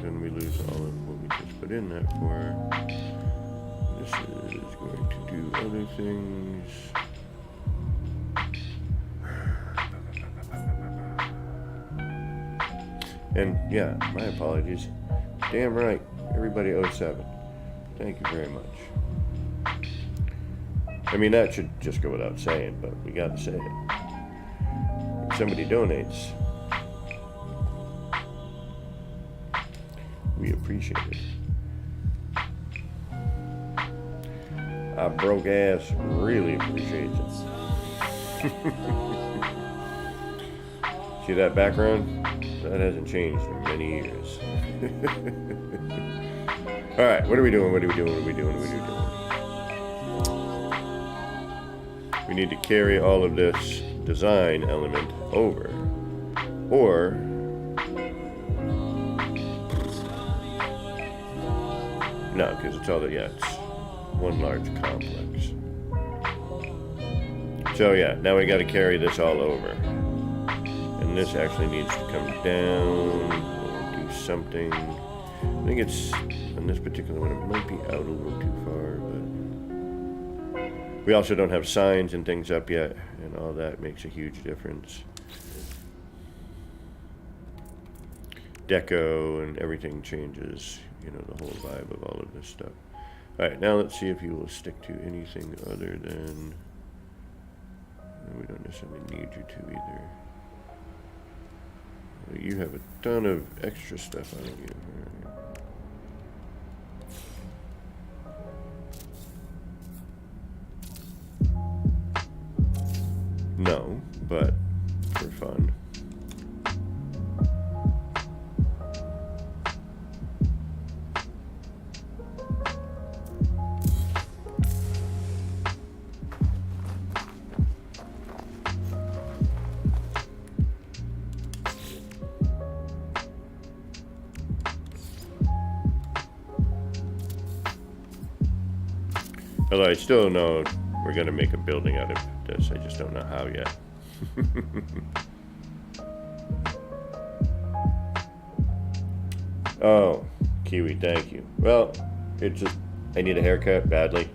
Then we lose all of what we just put in that for. This is going to do other things. And yeah, my apologies. Damn right, everybody owes 7. Thank you very much. I mean, that should just go without saying, but we gotta say it. If somebody donates, we appreciate it. Our broke ass really appreciates it. See that background? That hasn't changed in many years. Alright, what are we doing? What are we doing? What are we doing? What are we doing? We need to carry all of this design element over. Or no, because it's all it's one large complex. So yeah, now we got to carry this all over. And this actually needs to come down or do something. I think it's, on this particular one, it might be out a little too far, but we also don't have signs and things up yet, and all that makes a huge difference. Deco and everything changes, you know, the whole vibe of all of this stuff. Alright, now let's see if you will stick to anything other than, we don't necessarily need you to either. You have a ton of extra stuff on you. No, but for fun. Although I still know we're going to make a building out of this. I just don't know how yet. Oh, Kiwi, thank you. Well, it's just, I need a haircut badly.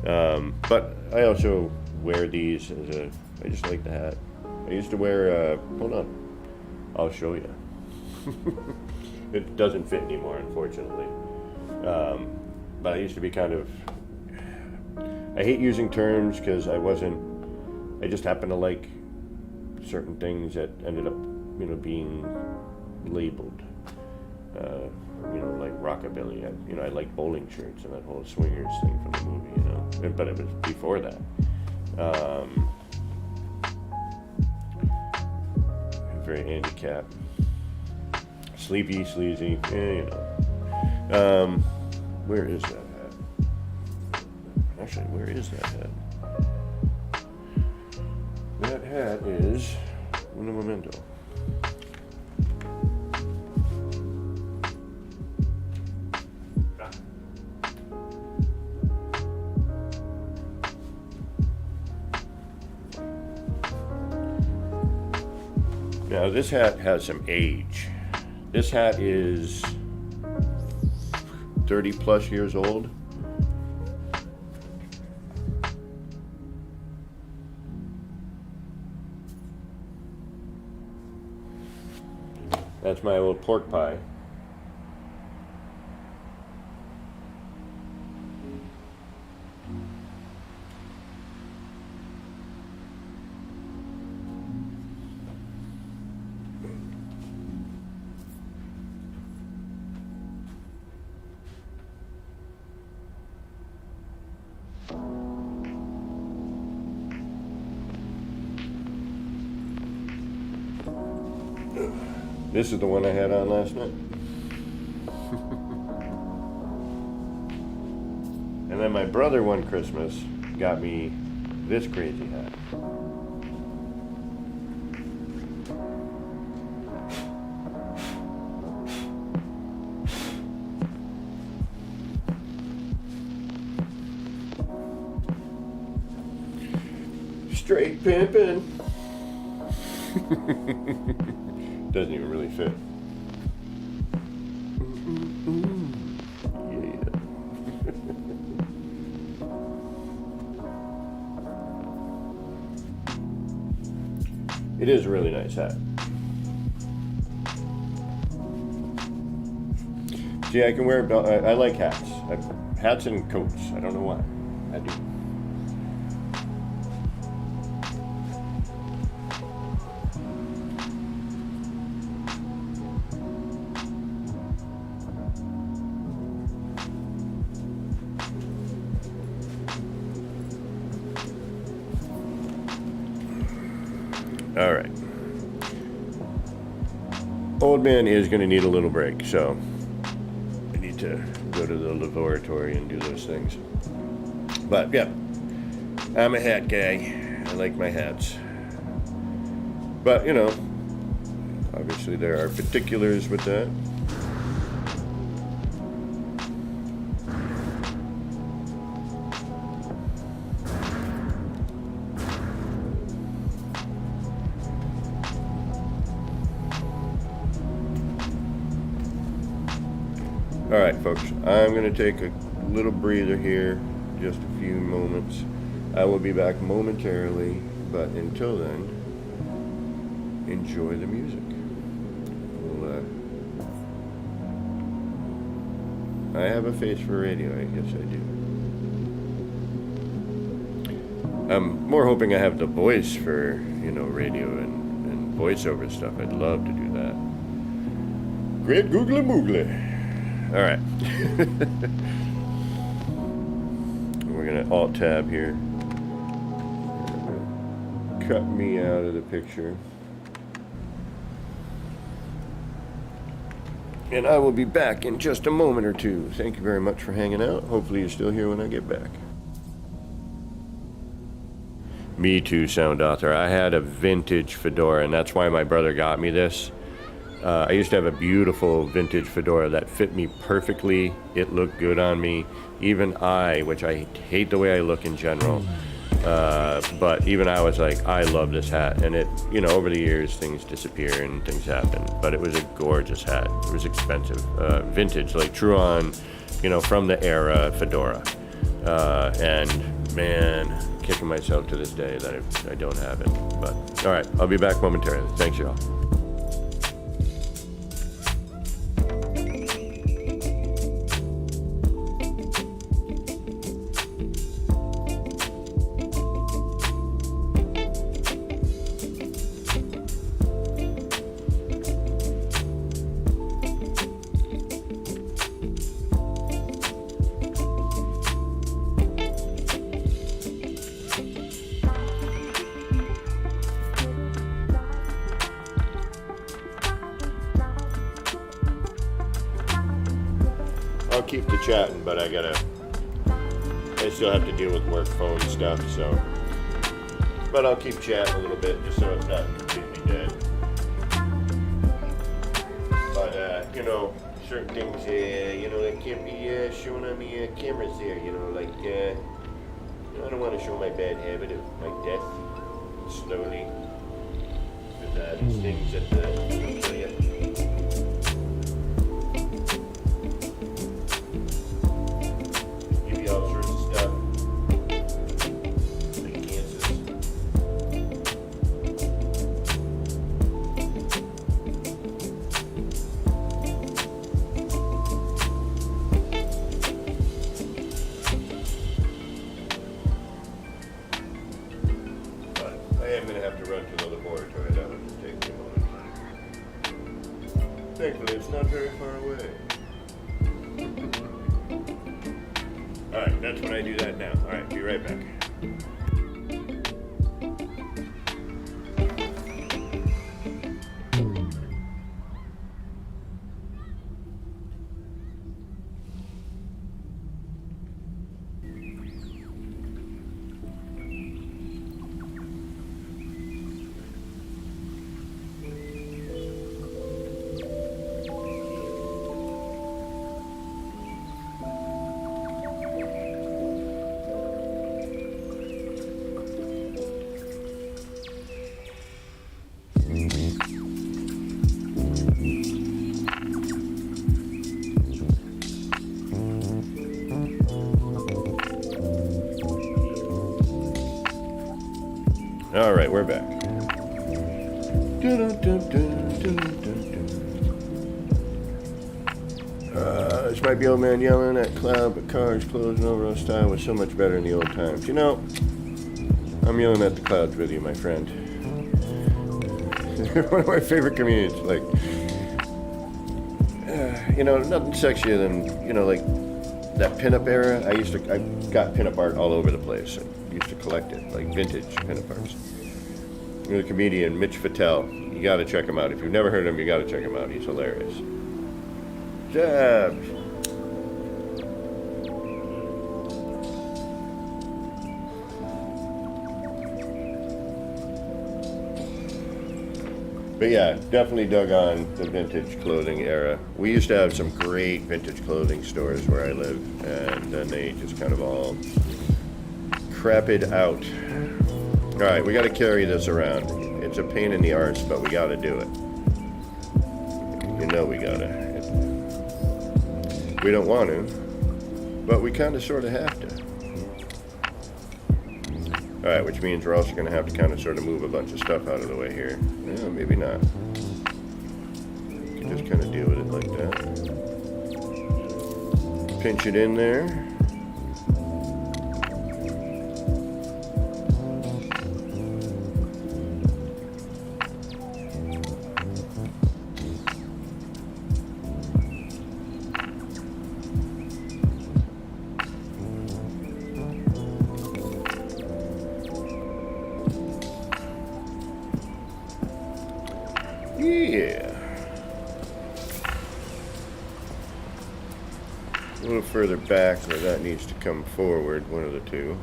But I also wear these as a I just like the hat. I used to wear, hold on, I'll show you. It doesn't fit anymore, unfortunately. But I used to be kind of, I hate using terms because I just happen to like certain things that ended up, being labeled, like rockabilly. I like bowling shirts and that whole swingers thing from the movie, but it was before that. Very handicapped, sleepy, sleazy, where is that hat? Actually, where is that hat? That hat is un momento. Now this hat has some age. This hat is 30 plus years old. That's my old pork pie. This is the one I had on last night. And then my brother one Christmas got me this crazy hat. Straight pimpin'. Doesn't even really fit. Yeah. It is a really nice hat. See, I can wear belt. I like hats. Hats and coats. I don't know why. I do. All right. Old man is going to need a little break, so I need to go to the laboratory and do those things. But yeah, I'm a hat guy. I like my hats. But, obviously there are particulars with that. All right, folks, I'm going to take a little breather here, just a few moments. I will be back momentarily, but until then, enjoy the music. I have a face for radio, I guess I do. I'm more hoping I have the voice for, radio and voiceover stuff. I'd love to do that. Great googly moogly. All right. We're going to Alt-Tab here. Cut me out of the picture. And I will be back in just a moment or two. Thank you very much for hanging out. Hopefully you're still here when I get back. Me too, sound author. I had a vintage fedora, and that's why my brother got me this. I used to have a beautiful vintage fedora that fit me perfectly. It looked good on me. Even which I hate the way I look in general, but even I was like, I love this hat. And it, over the years, things disappear and things happen. But it was a gorgeous hat. It was expensive. Vintage, like true on, from the era fedora. And man, kicking myself to this day that I don't have it. But all right, I'll be back momentarily. Thanks, y'all. I'll keep the chatting, but I still have to deal with work phone stuff, so. But I'll keep chatting a little bit just so it's not completely dead. But, you know, certain things, you know, that can't be shown on the cameras there, you know, like, I don't want to show my bad habit of my death slowly. With these things that will kill you. All sorts of stuff, like cancers. But I am going to have to run to the laboratory. That would just take me a moment. Thankfully, it's not very far away. Alright, that's when I do that now. Alright, be right back. All right, we're back. This might be old man yelling at cloud, but cars closing over on style was so much better in the old times. You know, I'm yelling at the clouds with you, my friend. One of my favorite comedians, like, you know, nothing sexier than, you know, like that pinup era. I got pinup art all over the place. I used to collect it, like vintage pinup arts. The comedian Mitch Fattel, you got to check him out. If you've never heard of him, you got to check him out. He's hilarious. Jabs. But yeah, definitely dug on the vintage clothing era. We used to have some great vintage clothing stores where I live, and then they just kind of all crapped out. All right, we got to carry this around. It's a pain in the arse, but we got to do it. You know we got to. We don't want to, but we kind of sort of have to. All right, which means we're also going to have to kind of sort of move a bunch of stuff out of the way here. Yeah, maybe not. You can just kind of deal with it like that. Pinch it in there. Yeah. A little further back, where that needs to come forward, one of the two.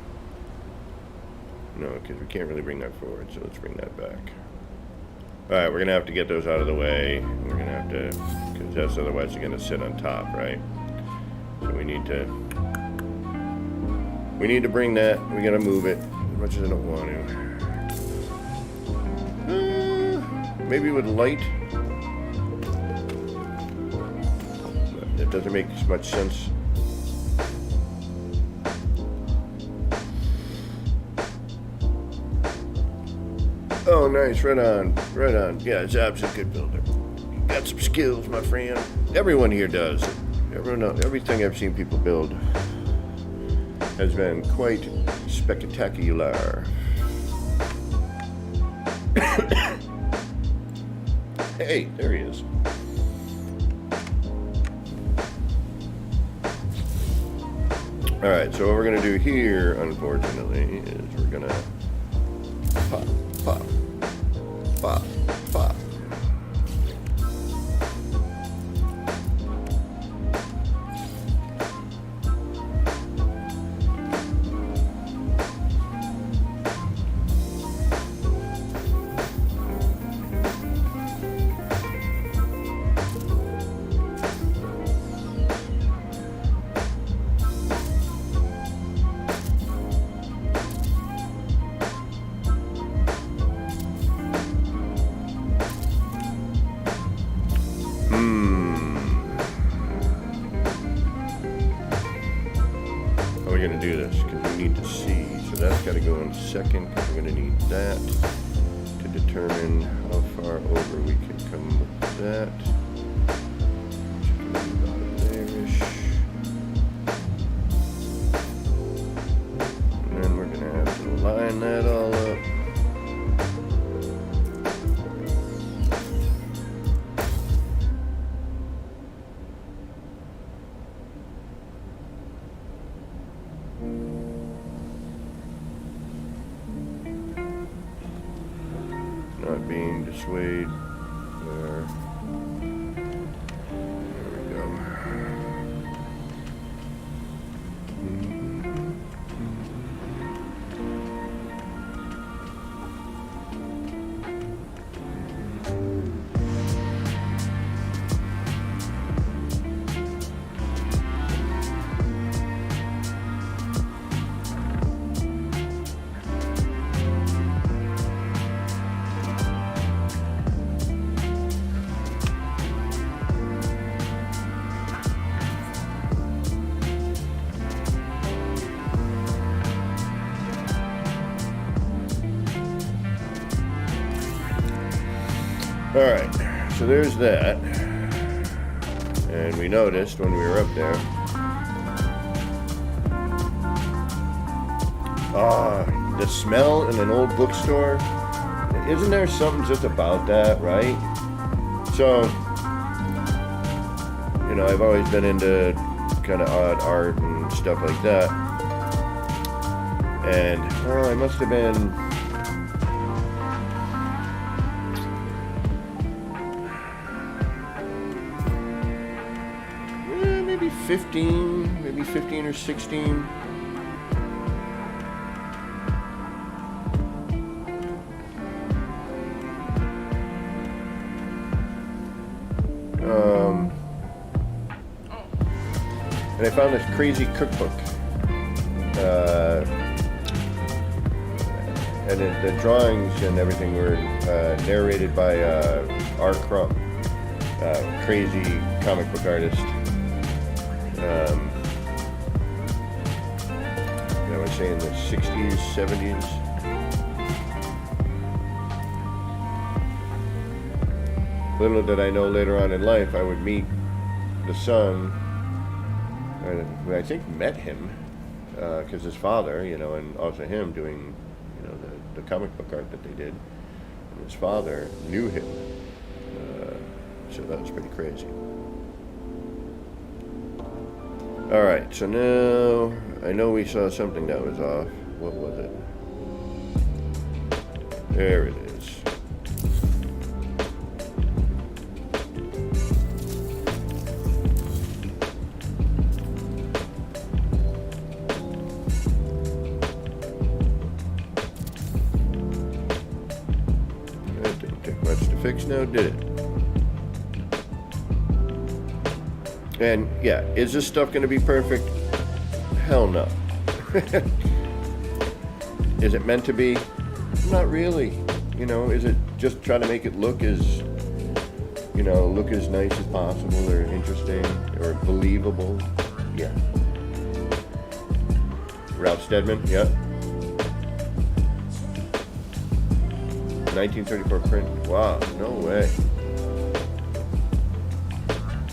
No, because we can't really bring that forward, so let's bring that back. Alright, we're going to have to get those out of the way. We're going to have to, because that's otherwise they're going to sit on top, right? So we need to bring that. We got to move it, as much as I don't want to. Maybe with light. But it doesn't make as much sense. Oh, nice. Right on. Right on. Yeah, Zab's a good builder. Got some skills, my friend. Everyone here does. Everything I've seen people build has been quite spectacular. Hey, there he is. Alright, so what we're going to do here, unfortunately, is we're going to pop, pop, pop, pop. How are we going to do this? Because we need to see. So that's got to go in second, because we're going to need that to determine how far over we can come with that. About there-ish. And then we're going to have to line that all up. Not being dissuaded. There we go. Alright, so there's that. And we noticed when we were up there. The smell in an old bookstore. Isn't there something just about that, right? So, you know, I've always been into kind of odd art and stuff like that. And, well, I must have been... maybe 15 or 16. And I found this crazy cookbook. And the drawings and everything were narrated by R. Crumb, crazy comic book artist. I would say in the 60s, 70s. Little did I know later on in life I would meet the son, who I think met him, because his father, you know, and also him doing, you know, the comic book art that they did. And his father knew him, so that was pretty crazy. Alright, so now I know we saw something that was off. What was it? There it is. That didn't take much to fix now, did it? And yeah, is this stuff going to be perfect? Hell no. Is it meant to be? Not really. You know, is it just trying to make it look as, you know, look as nice as possible or interesting or believable? Yeah. Ralph Steadman, yeah. 1934 print. Wow, no way.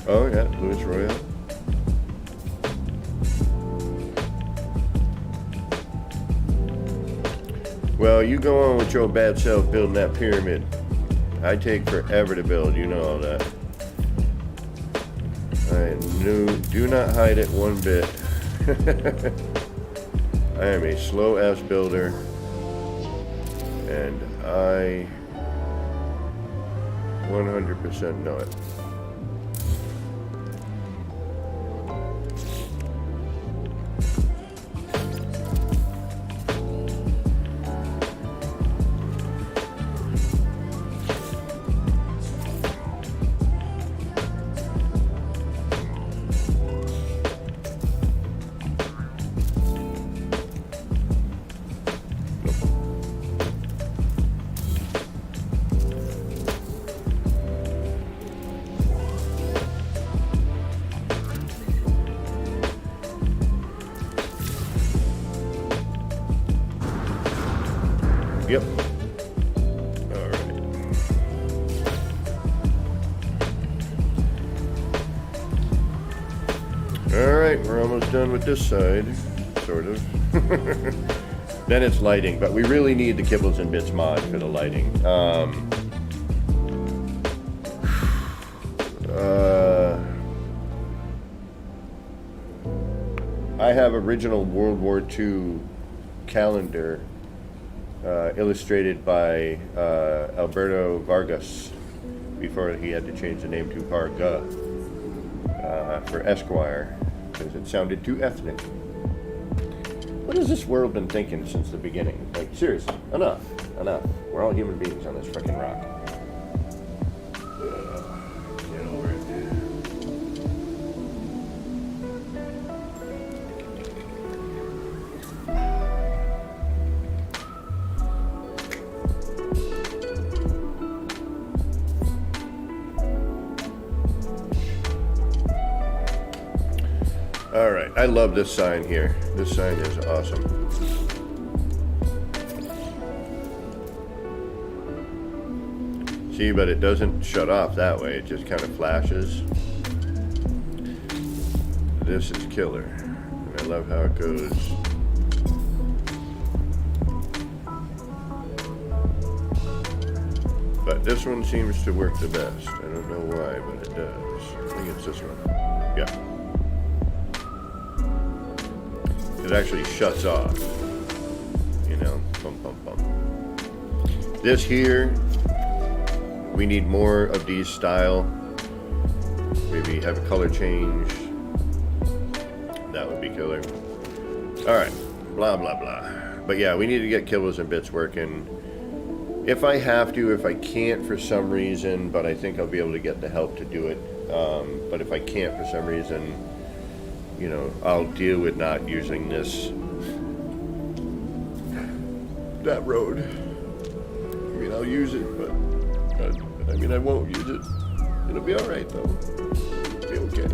Oh yeah, Louis Royale. Well, you go on with your bad self building that pyramid. I take forever to build, you know all that. Do not hide it one bit. I am a slow ass builder, and I 100% know it. Yep. Alright. Alright, we're almost done with this side. Sort of. Then it's lighting, but we really need the Kibbles and Bits mod for the lighting. I have original World War II calendar illustrated by Alberto Vargas before he had to change the name to Varga for Esquire because it sounded too ethnic. What has this world been thinking since the beginning? Like, seriously, enough. We're all human beings on this freaking rock. Get over it. All right, I love this sign here. This sign is awesome. See, but it doesn't shut off that way. It just kind of flashes. This is killer. And I love how it goes. But this one seems to work the best. I don't know why, but it does. I think it's this one. Yeah. It actually shuts off, you know, bum, bum, bum. This here, we need more of these style. Maybe have a color change. That would be killer. All right, blah, blah, blah. But yeah, we need to get Kibbles and Bits working. If I have to, if I can't for some reason, but I think I'll be able to get the help to do it. But if I can't for some reason, you know, I'll deal with not using that road. I mean, I'll use it, but I mean, I won't use it. It'll be all right, though. It'll be okay.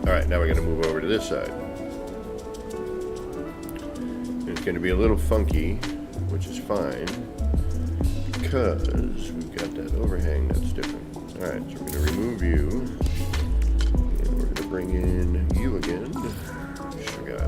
All right, now we're gonna move over to this side. It's going to be a little funky, which is fine, because we've got that overhang that's different. Alright, so we're going to remove you, and we're going to bring in you again. Sugar.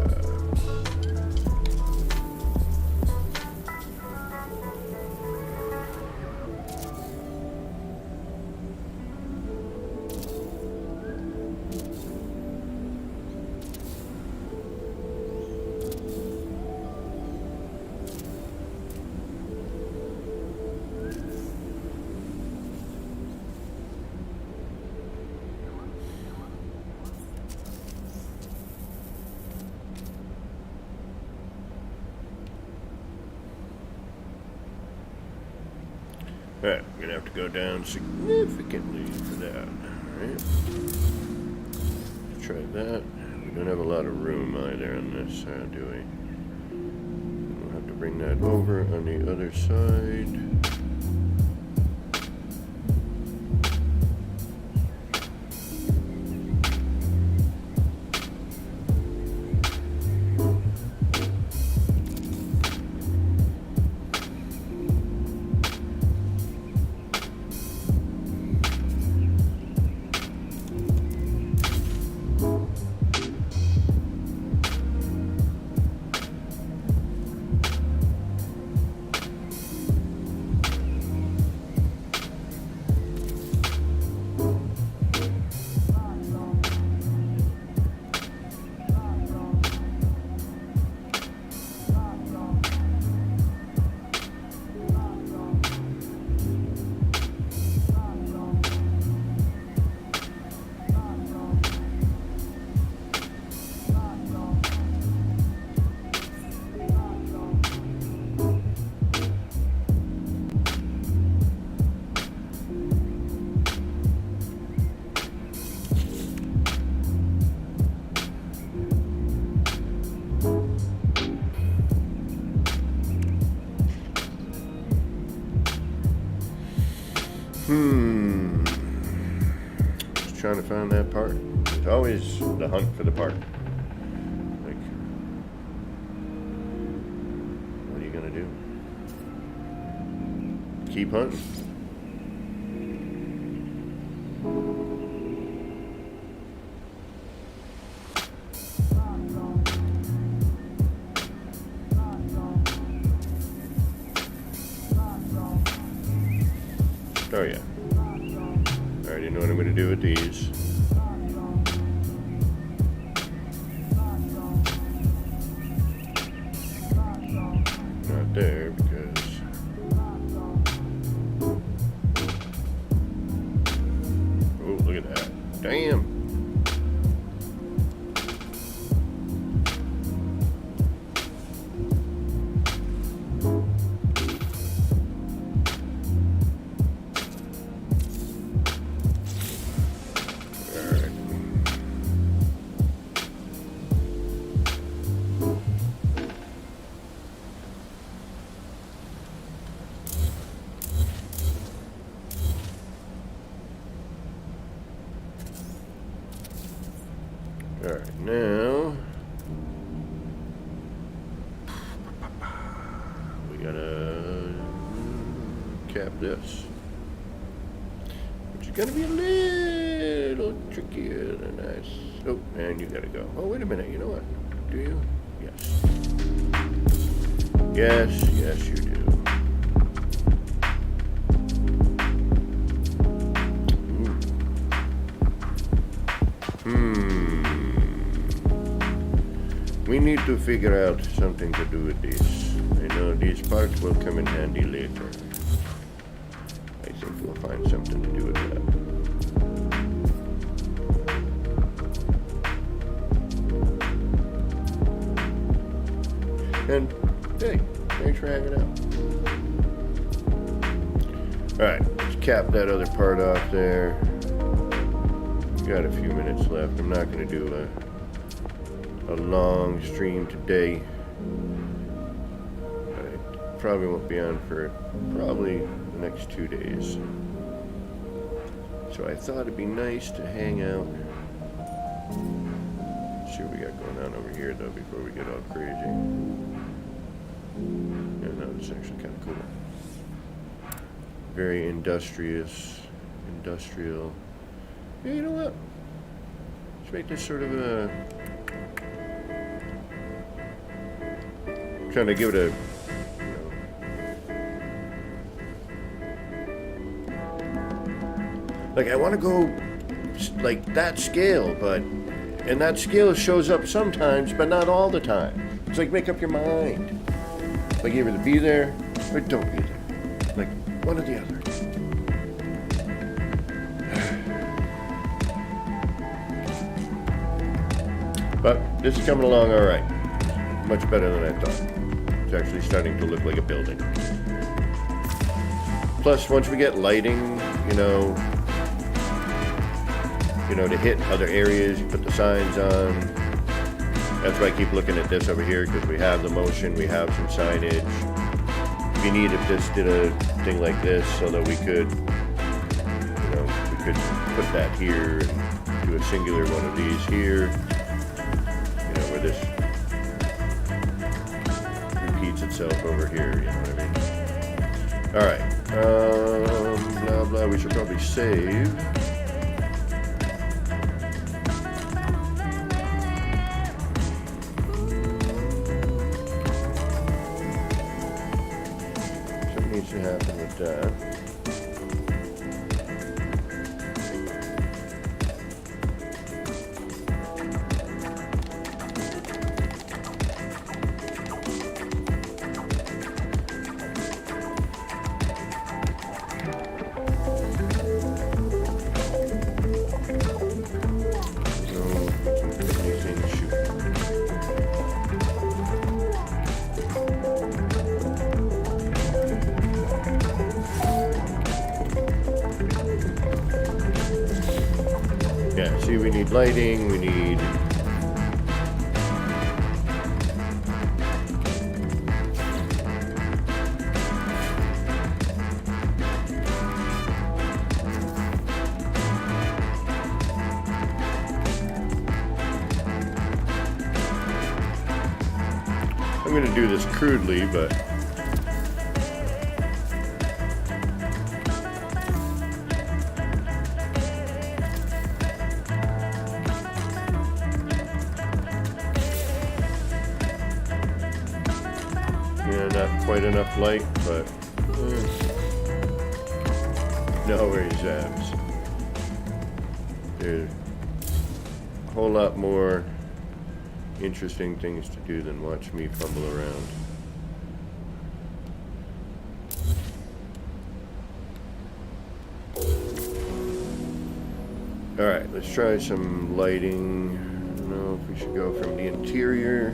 Alright, we're going to have to go down significantly for that. Alright. Try that. We don't have a lot of room either on this, do we? We'll have to bring that over on the other side. to find that part. It's always the hunt for the part. Like, what are you gonna do? Keep hunting? Oh yeah. I already know what I'm going to do with these. Not there because... Oh, look at that. Damn! Alright, now we gotta cap this, which is gonna be a little trickier than nice. Oh, and you gotta go. Oh, wait a minute, you know what? Do you? Yes. Yes, yes, you do. We need to figure out something to do with these. I know these parts will come in handy later. I think we'll find something to do with that. And, hey, thanks for hanging out. Alright, let's cap that other part off there. Got a few minutes left. I'm not going to do a long stream today. I probably won't be on for probably the next 2 days. So I thought it'd be nice to hang out. Let's see what we got going on over here though before we get all crazy. Yeah, no, it's actually kind of cool. Very industrial. Yeah, you know what? Let's make this sort of a... Trying to give it a, like I want to go like that scale, and that scale shows up sometimes, but not all the time. It's like make up your mind. Like either be there or don't be there. Like one or the other. But this is coming along all right. Much better than I thought. It's actually starting to look like a building. Plus, once we get lighting, you know, to hit other areas, you put the signs on. That's why I keep looking at this over here, because we have the motion, we have some signage. It'd be neat if this did a thing like this, so that we could, we could put that here and do a singular one of these here. Where this repeats itself over here, you know what I mean? Alright, blah blah, we should probably save. Something needs to happen with that. Yeah, see, we need lighting, we need... I'm going to do this crudely, but yeah, not quite enough light, but no worries, abs. There's a whole lot more interesting things to do than watch me fumble around. Alright, let's try some lighting. I don't know if we should go from the interior.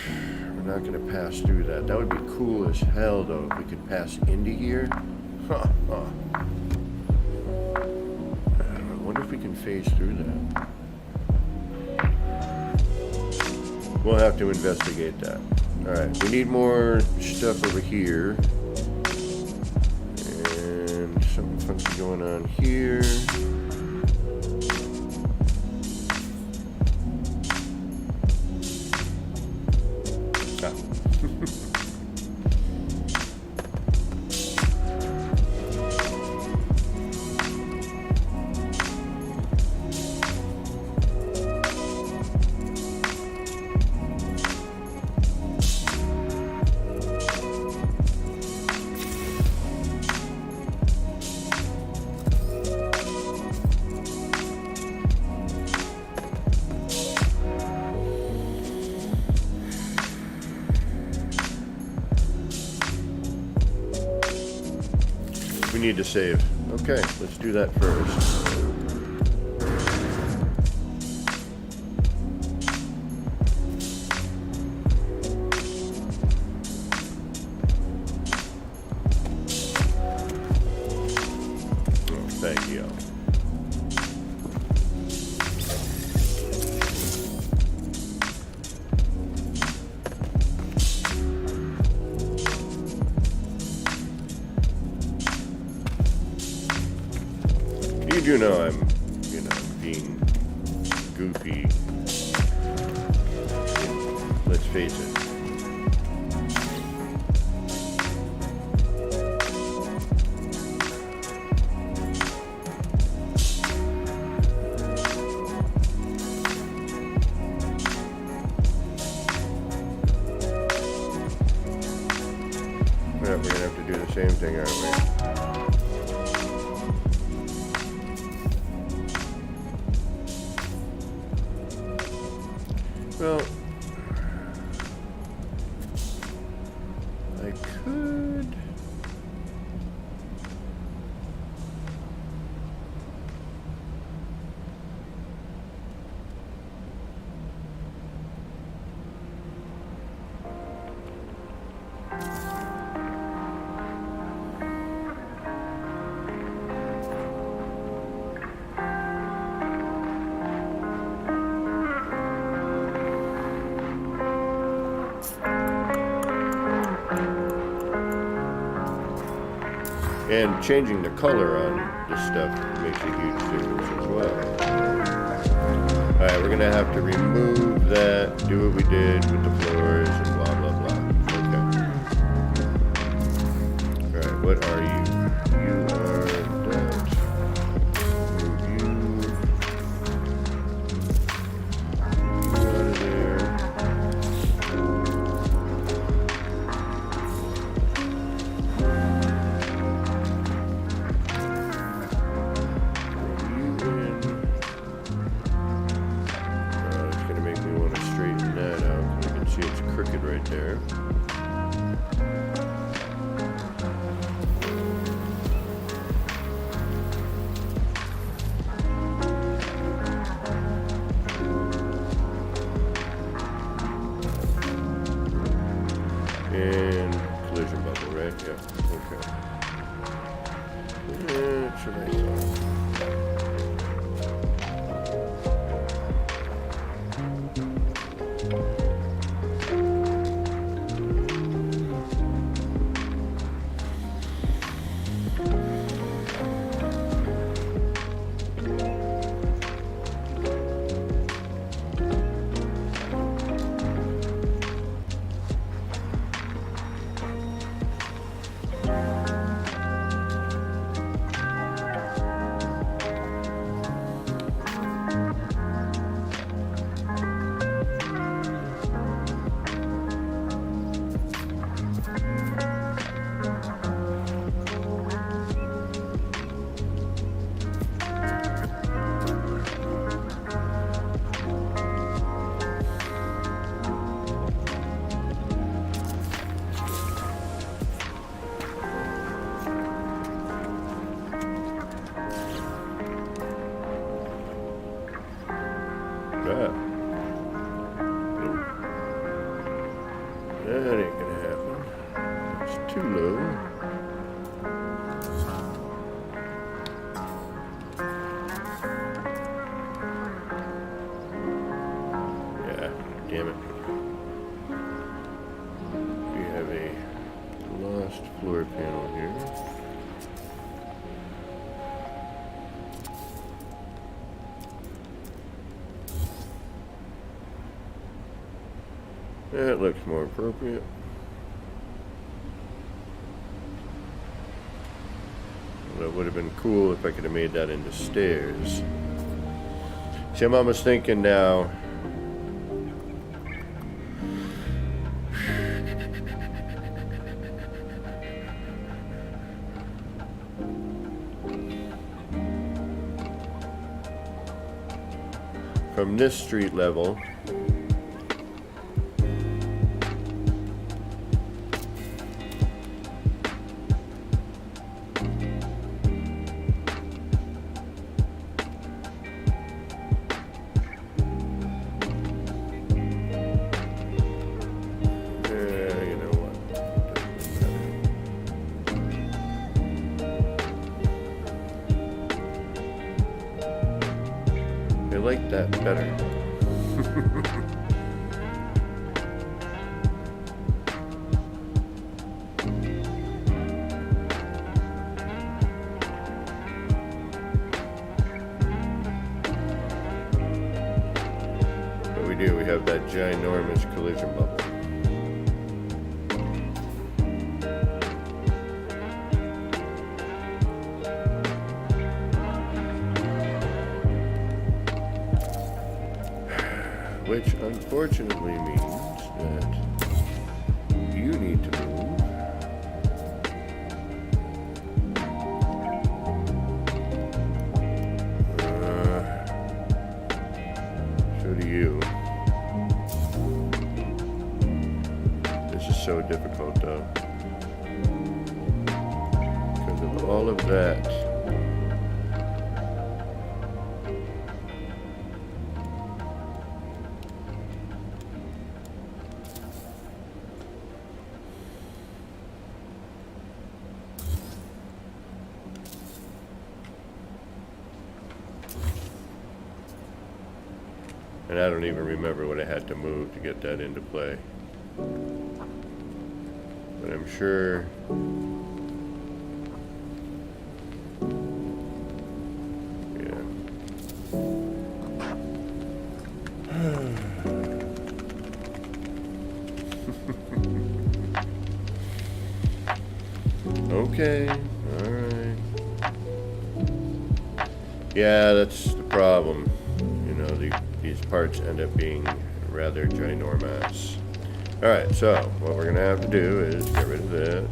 We're not going to pass through that. That would be cool as hell, though, if we could pass into here. I wonder if we can phase through that. We'll have to investigate that. Alright, we need more stuff over here. And something funky going on here. We need to save. Okay, let's do that first. Oh, thank you. You do know I'm, being goofy. Let's face it. Well, we're gonna have to do the same thing, aren't we? Well, I could. And changing the color on this stuff makes a huge difference as well. Alright, we're gonna have to remove that, do what we did with the floors and blah blah blah. Okay. Alright, what are you? You are that. Move you. Out of there. Crooked right there. And collision bubble, right? Yeah. Okay. That's what I thought. That ain't gonna happen. It's too low. Yeah, damn it. We have a lost floor panel here. That looks more appropriate. That would have been cool if I could have made that into stairs. See, I'm almost thinking now. From this street level. I like that better. But we do, we have that ginormous collision bubble. Which unfortunately means that you need to move. So do you. This is so difficult though. Because of all of that. And I don't even remember what I had to move to get that into play. But I'm sure... Yeah. Okay, alright. Yeah, that's the problem. You know, these parts end up being rather ginormous. Alright, so what we're going to have to do is get rid of that.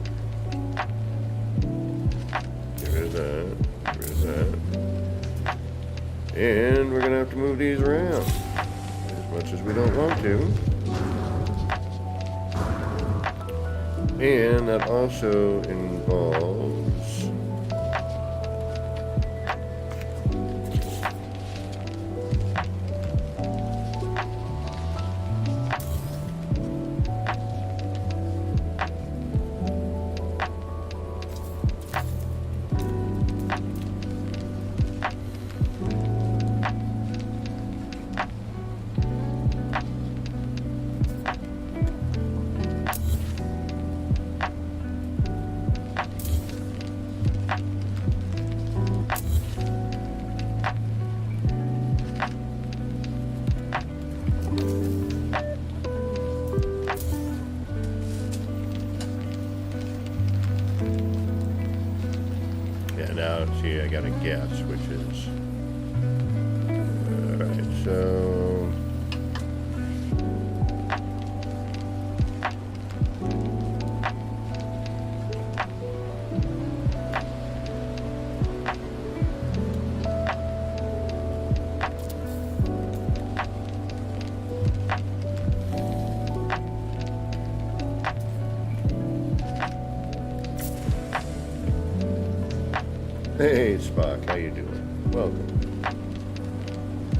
Get rid of that. Get rid of that. And we're going to have to move these around. As much as we don't want to. And that also involves... Yeah, now, see, I got a guess, which is... Alright, so... Hey, Spock, how you doing? Welcome.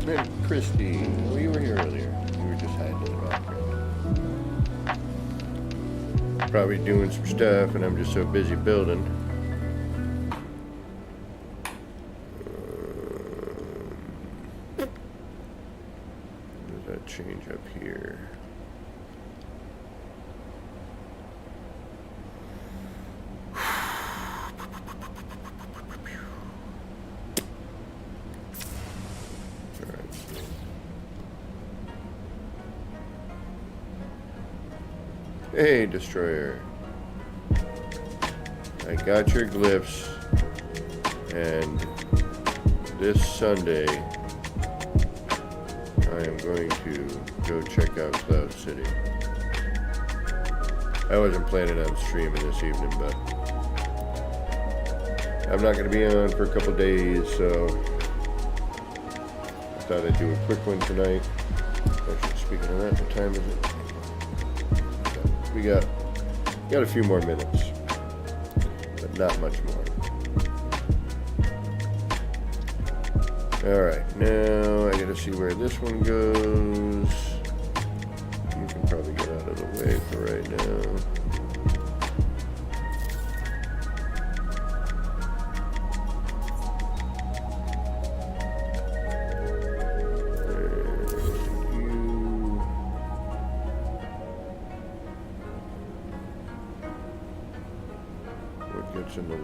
Hey, Christy, well, you were here earlier. You were just hiding in the background. probably doing some stuff, and I'm just so busy building. Does that change up here? Hey, Destroyer. I got your glyphs, and this Sunday I am going to go check out Cloud City. I wasn't planning on streaming this evening, but I'm not going to be on for a couple days, so I thought I'd do a quick one tonight. Actually, speaking of that, what time is it? We got a few more minutes, but not much more. Alright, now I gotta see where this one goes. You can probably get out of the way for right now. In the way.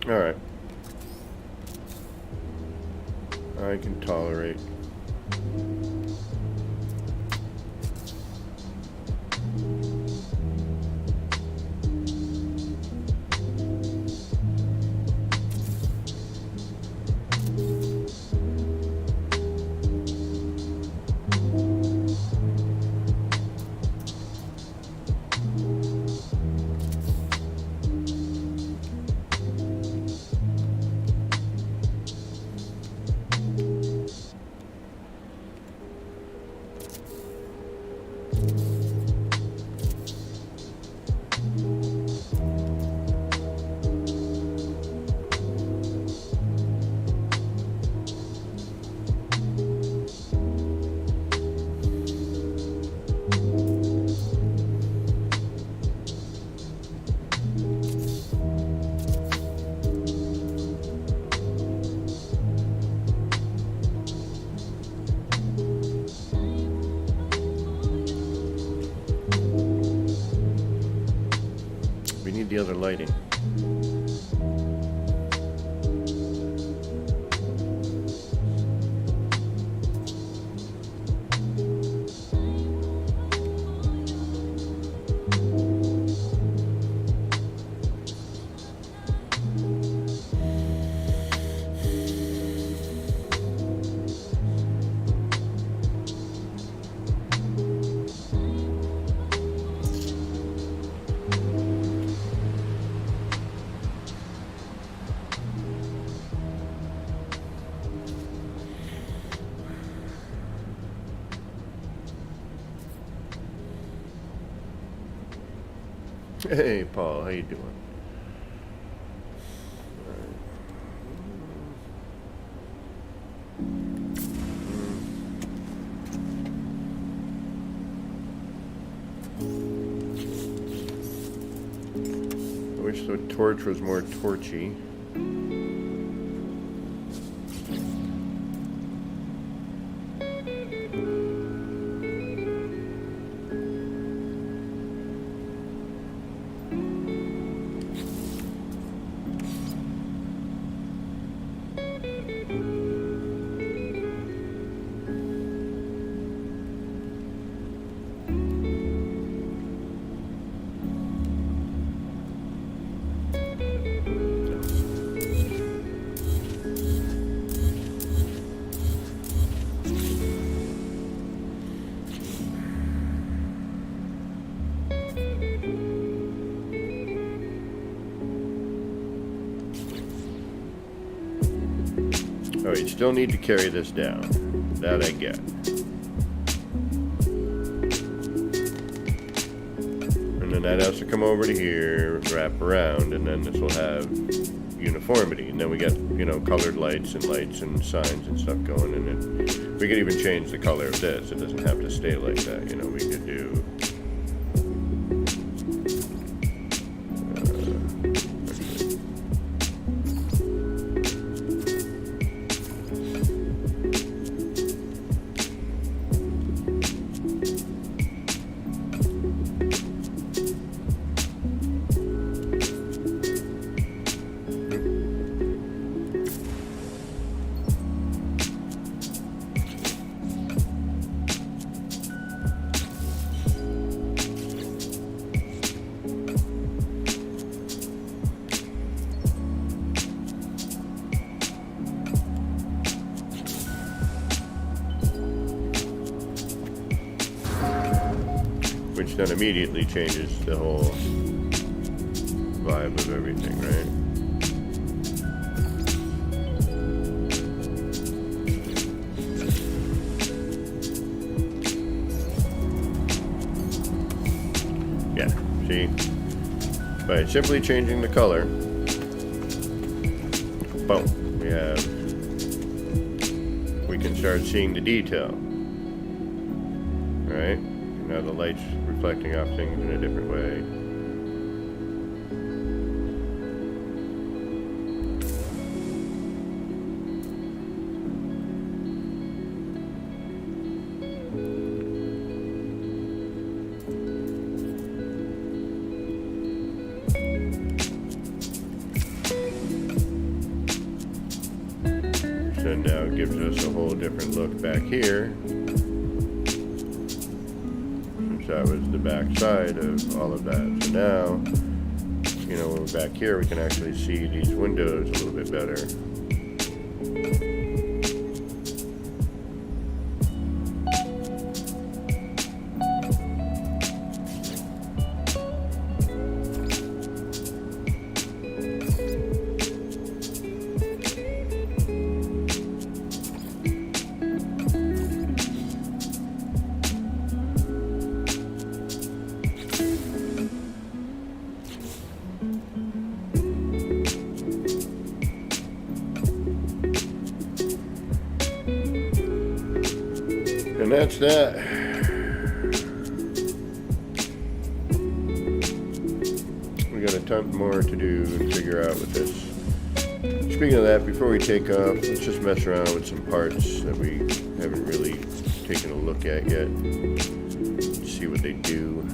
All right. I can tolerate. The other lighting. Hey, Paul, how you doing? wish the torch was more torchy. Oh, you still need to carry this down. That I get. And then that has to come over to here, wrap around, and then this will have uniformity. And then we get, you know, colored lights and signs and stuff going. And then we could even change the color of this. It doesn't have to stay like that. You know, we could do... which then immediately changes the whole vibe of everything, right? Yeah, see? By simply changing the color, boom, we can start seeing the detail, right? Now the light's reflecting off things in a different way. So now it gives us a whole different look back here. That was the back side of all of that. So now, you know, when we're back here, we can actually see these windows a little bit better. And that's that. We got a ton more to do and figure out with this. Speaking of that, before we take off, let's just mess around with some parts that we haven't really taken a look at yet. See what they do.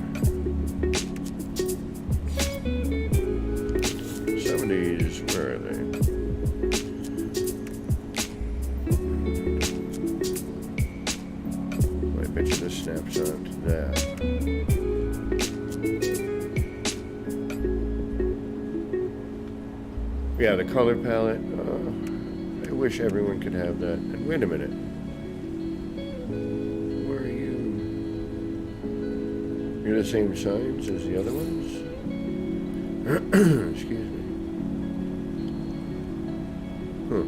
Some of these, where are they? I bet you this snaps onto that. Yeah, the color palette. I wish everyone could have that. And wait a minute. Where are you? You're the same size as the other ones? Excuse me. Huh.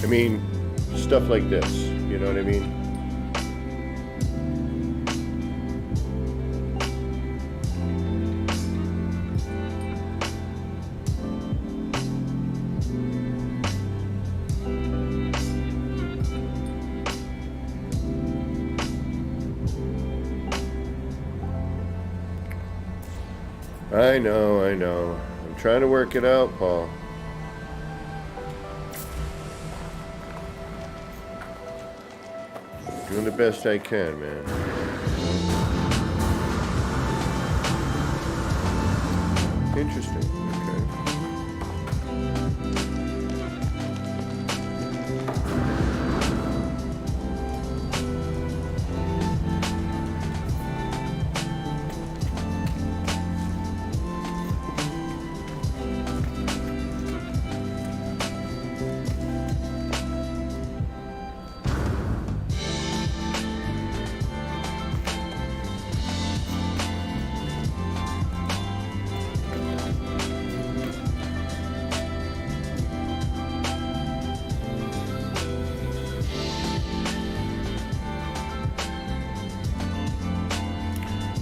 mean, stuff like this, you know what I mean? I know. I'm trying to work it out, Paul. Doing the best I can, man. Interesting. Okay.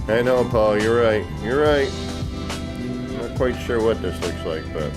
I know, Paul, you're right. You're right. Not quite sure what this looks like, but...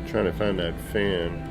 Trying to find that fan.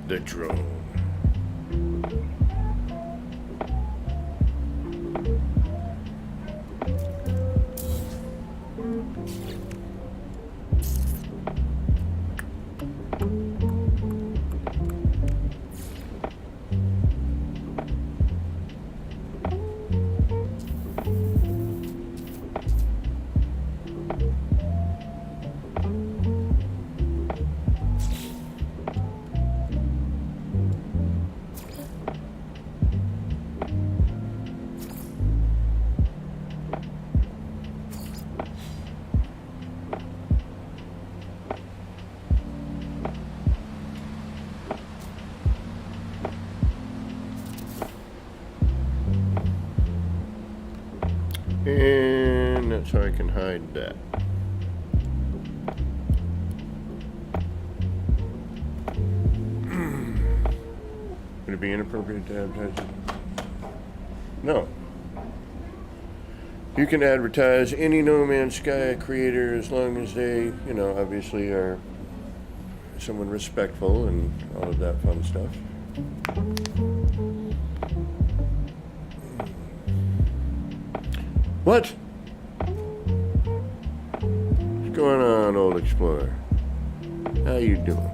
The drone. And that's how I can hide that. Would it be inappropriate to advertise? No. You can advertise any No Man's Sky creator as long as they, you know, obviously are someone respectful and all of that fun stuff. What? What's going on, old explorer? How you doing?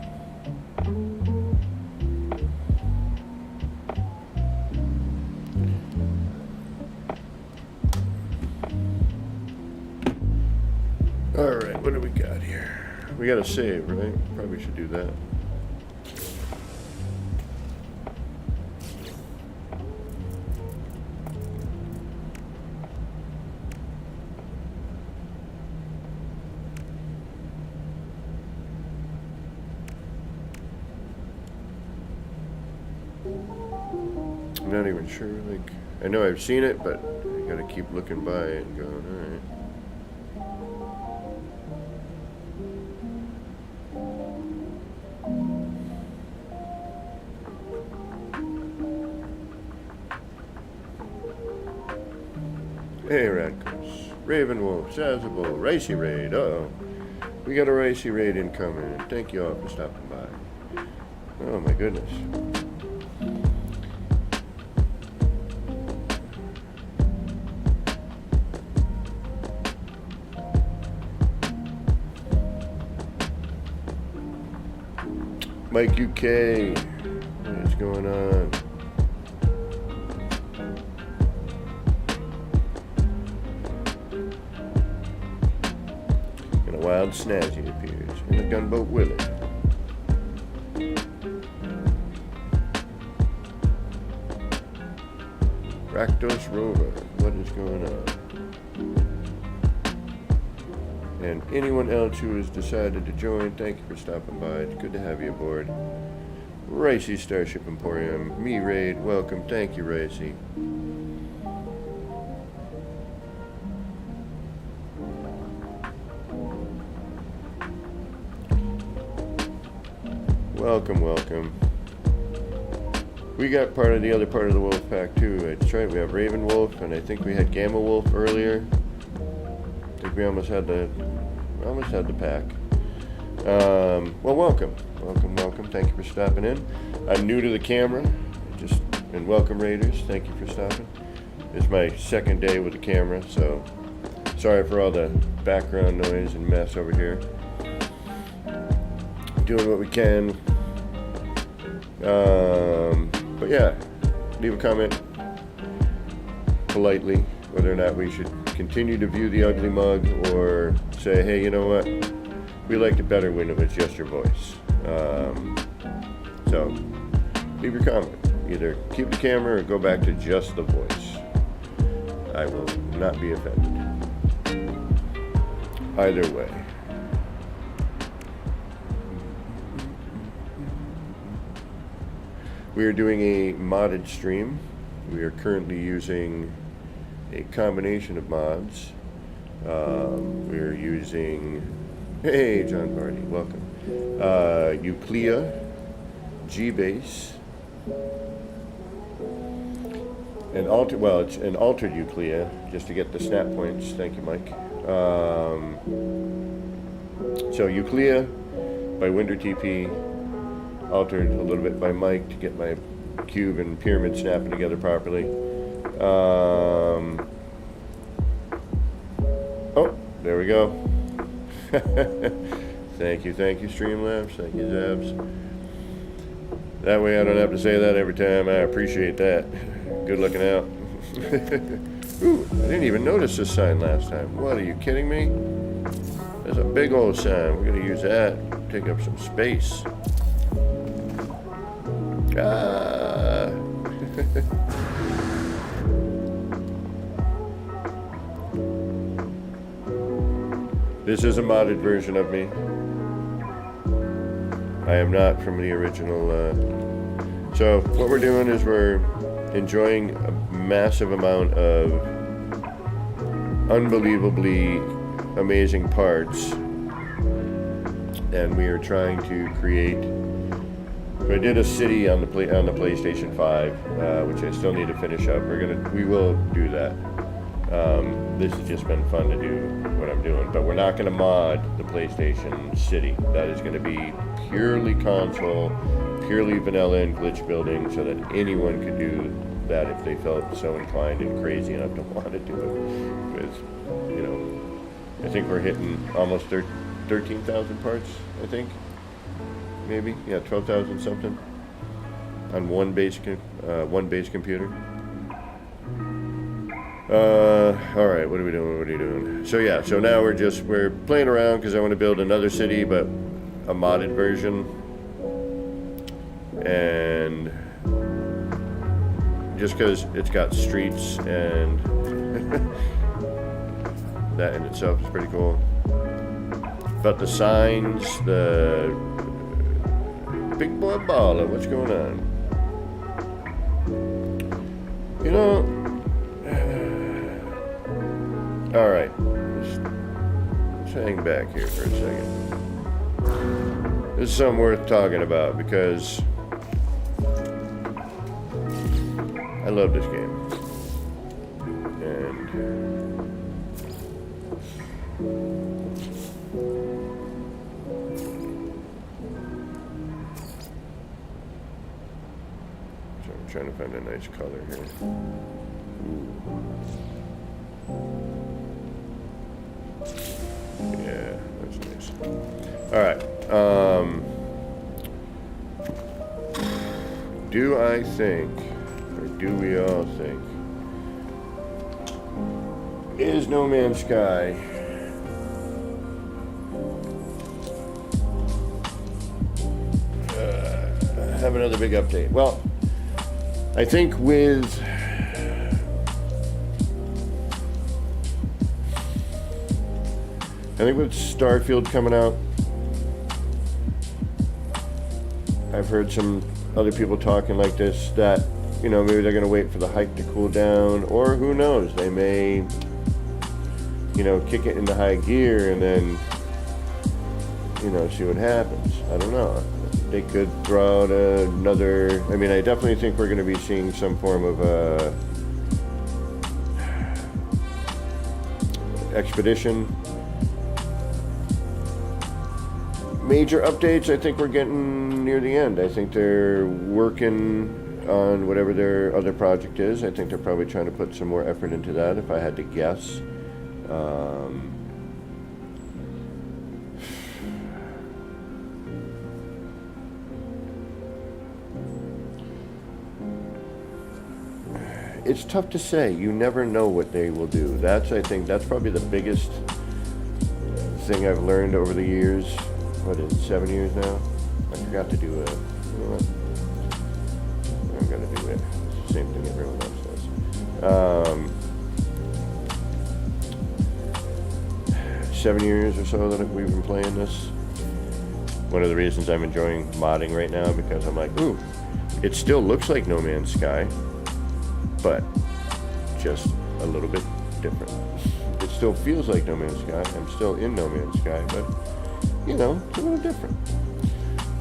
Alright, what do we got here? We got to save, right? Probably should do that. I'm not even sure, like, I know I've seen it, but I gotta keep looking by it and going, alright. Hey, Radcliffe, Ravenwolf, Zazable, Ricey Raid, uh-oh. We got a Ricey Raid incoming, and thank you all for stopping by. Oh my goodness. Mike UK, what's going on? And a wild Snazzy appears, and a gunboat Willie. Rakdos Rover, what is going on? And anyone else who has decided to join, thank you for stopping by. It's good to have you aboard. Ricey Starship Emporium, me Raid, welcome. Thank you, Ricey. Welcome, welcome. We got part of the other part of the wolf pack too. That's right, we have Raven Wolf, and I think we had Gamma Wolf earlier. I think we almost had the pack. Well, welcome. Thank you for stopping in. I'm new to the camera, and welcome Raiders. Thank you for stopping. It's my second day with the camera, so sorry for all the background noise and mess over here. Doing what we can. But yeah, leave a comment politely whether or not we should continue to view the ugly mug, or say, hey, you know what, we liked it better when it was just your voice. So leave your comment. Either keep the camera or go back to just the voice. I will not be offended. Either way. We are doing a modded stream. We are currently using a combination of mods. We're using, hey, John Varney, welcome. Euclea, G-Base, it's an altered Euclea, just to get the snap points. Thank you, Mike. So Euclea by Winder TP, altered a little bit by Mike to get my cube and pyramid snapping together properly. Oh, there we go. Thank you, Streamlabs. Thank you, Zabs. That way I don't have to say that every time. I appreciate that. Good looking out. Ooh, I didn't even notice this sign last time. What, are you kidding me? There's a big old sign. We're going to use that. Take up some space. Ah. This is a modded version of me. I am not from the original. So what we're doing is we're enjoying a massive amount of unbelievably amazing parts, and we are trying to create. So I did a city on the PlayStation 5, which I still need to finish up. We will do that. This has just been fun to do what I'm doing, but we're not going to mod the PlayStation City. That is going to be purely console, purely vanilla and glitch building, so that anyone could do that if they felt so inclined and crazy enough to want to do it. With, you know, I think we're hitting almost 13,000 parts. I think, maybe, yeah, 12,000 something on one base computer. All right, what are we doing? What are you doing? So yeah, so now we're playing around because I want to build another city, but a modded version, and just because it's got streets and that in itself is pretty cool. But the signs, the big boy baller, what's going on? You know. All right, let's hang back here for a second. This is something worth talking about because I love this game. And so I'm trying to find a nice color here. Ooh. Yeah, that's nice. All right. Do I think, or do we all think, is No Man's Sky have another big update? Well, I think with Starfield coming out, I've heard some other people talking like this, that, you know, maybe they're going to wait for the hype to cool down, or who knows, they may, you know, kick it into high gear and then, you know, see what happens. I don't know. They could throw out another, I mean, I definitely think we're going to be seeing some form of expedition. Major updates, I think we're getting near the end. I think they're working on whatever their other project is. I think they're probably trying to put some more effort into that, if I had to guess. It's tough to say. You never know what they will do. I think that's probably the biggest thing I've learned over the years. What is it, 7 years now? I forgot to do you know what? I'm gonna do it. It's the same thing everyone else does. 7 years or so that we've been playing this. One of the reasons I'm enjoying modding right now, because I'm like, ooh, it still looks like No Man's Sky, but just a little bit different. It still feels like No Man's Sky. I'm still in No Man's Sky, but you know, it's a little different.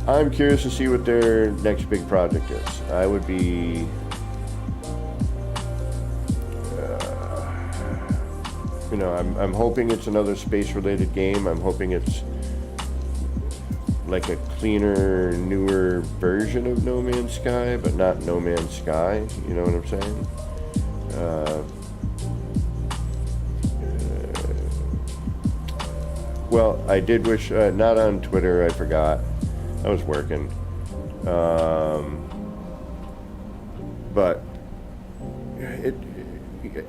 I'm curious to see what their next big project is. I would be you know, I'm hoping it's another space-related game. I'm hoping it's like a cleaner, newer version of No Man's Sky, but not No Man's Sky. You know what I'm saying? Well, I did wish, not on Twitter, I forgot. I was working. But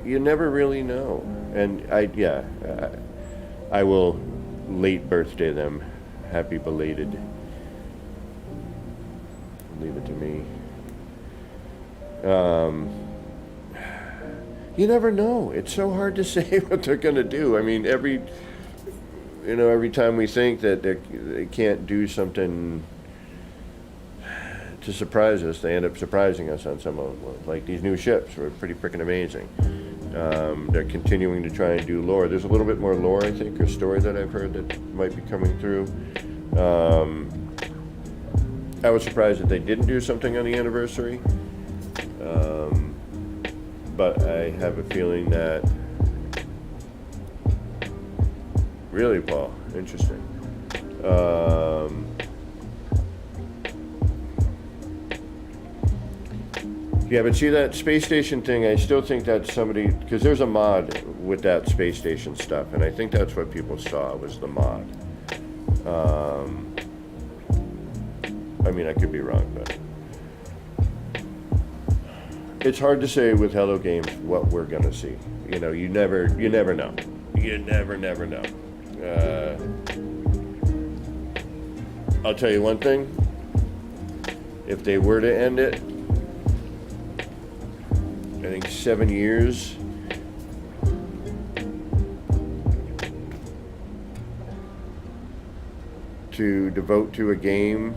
you never really know. And I will late birthday them. Happy belated. Leave it to me. You never know. It's so hard to say what they're going to do. I mean, every time we think that they can't do something to surprise us, they end up surprising us on some of them. Like these new ships were pretty freaking amazing. They're continuing to try and do lore. There's a little bit more lore, I think, or story that I've heard that might be coming through. I was surprised that they didn't do something on the anniversary. But I have a feeling that... Really, Paul? Interesting. Yeah, but see that space station thing, I still think that's somebody... Because there's a mod with that space station stuff, and I think that's what people saw, was the mod. I mean, I could be wrong, but... It's hard to say with Hello Games what we're gonna see. You know, you never know. You never know. I'll tell you one thing. If they were to end it, I think 7 years to devote to a game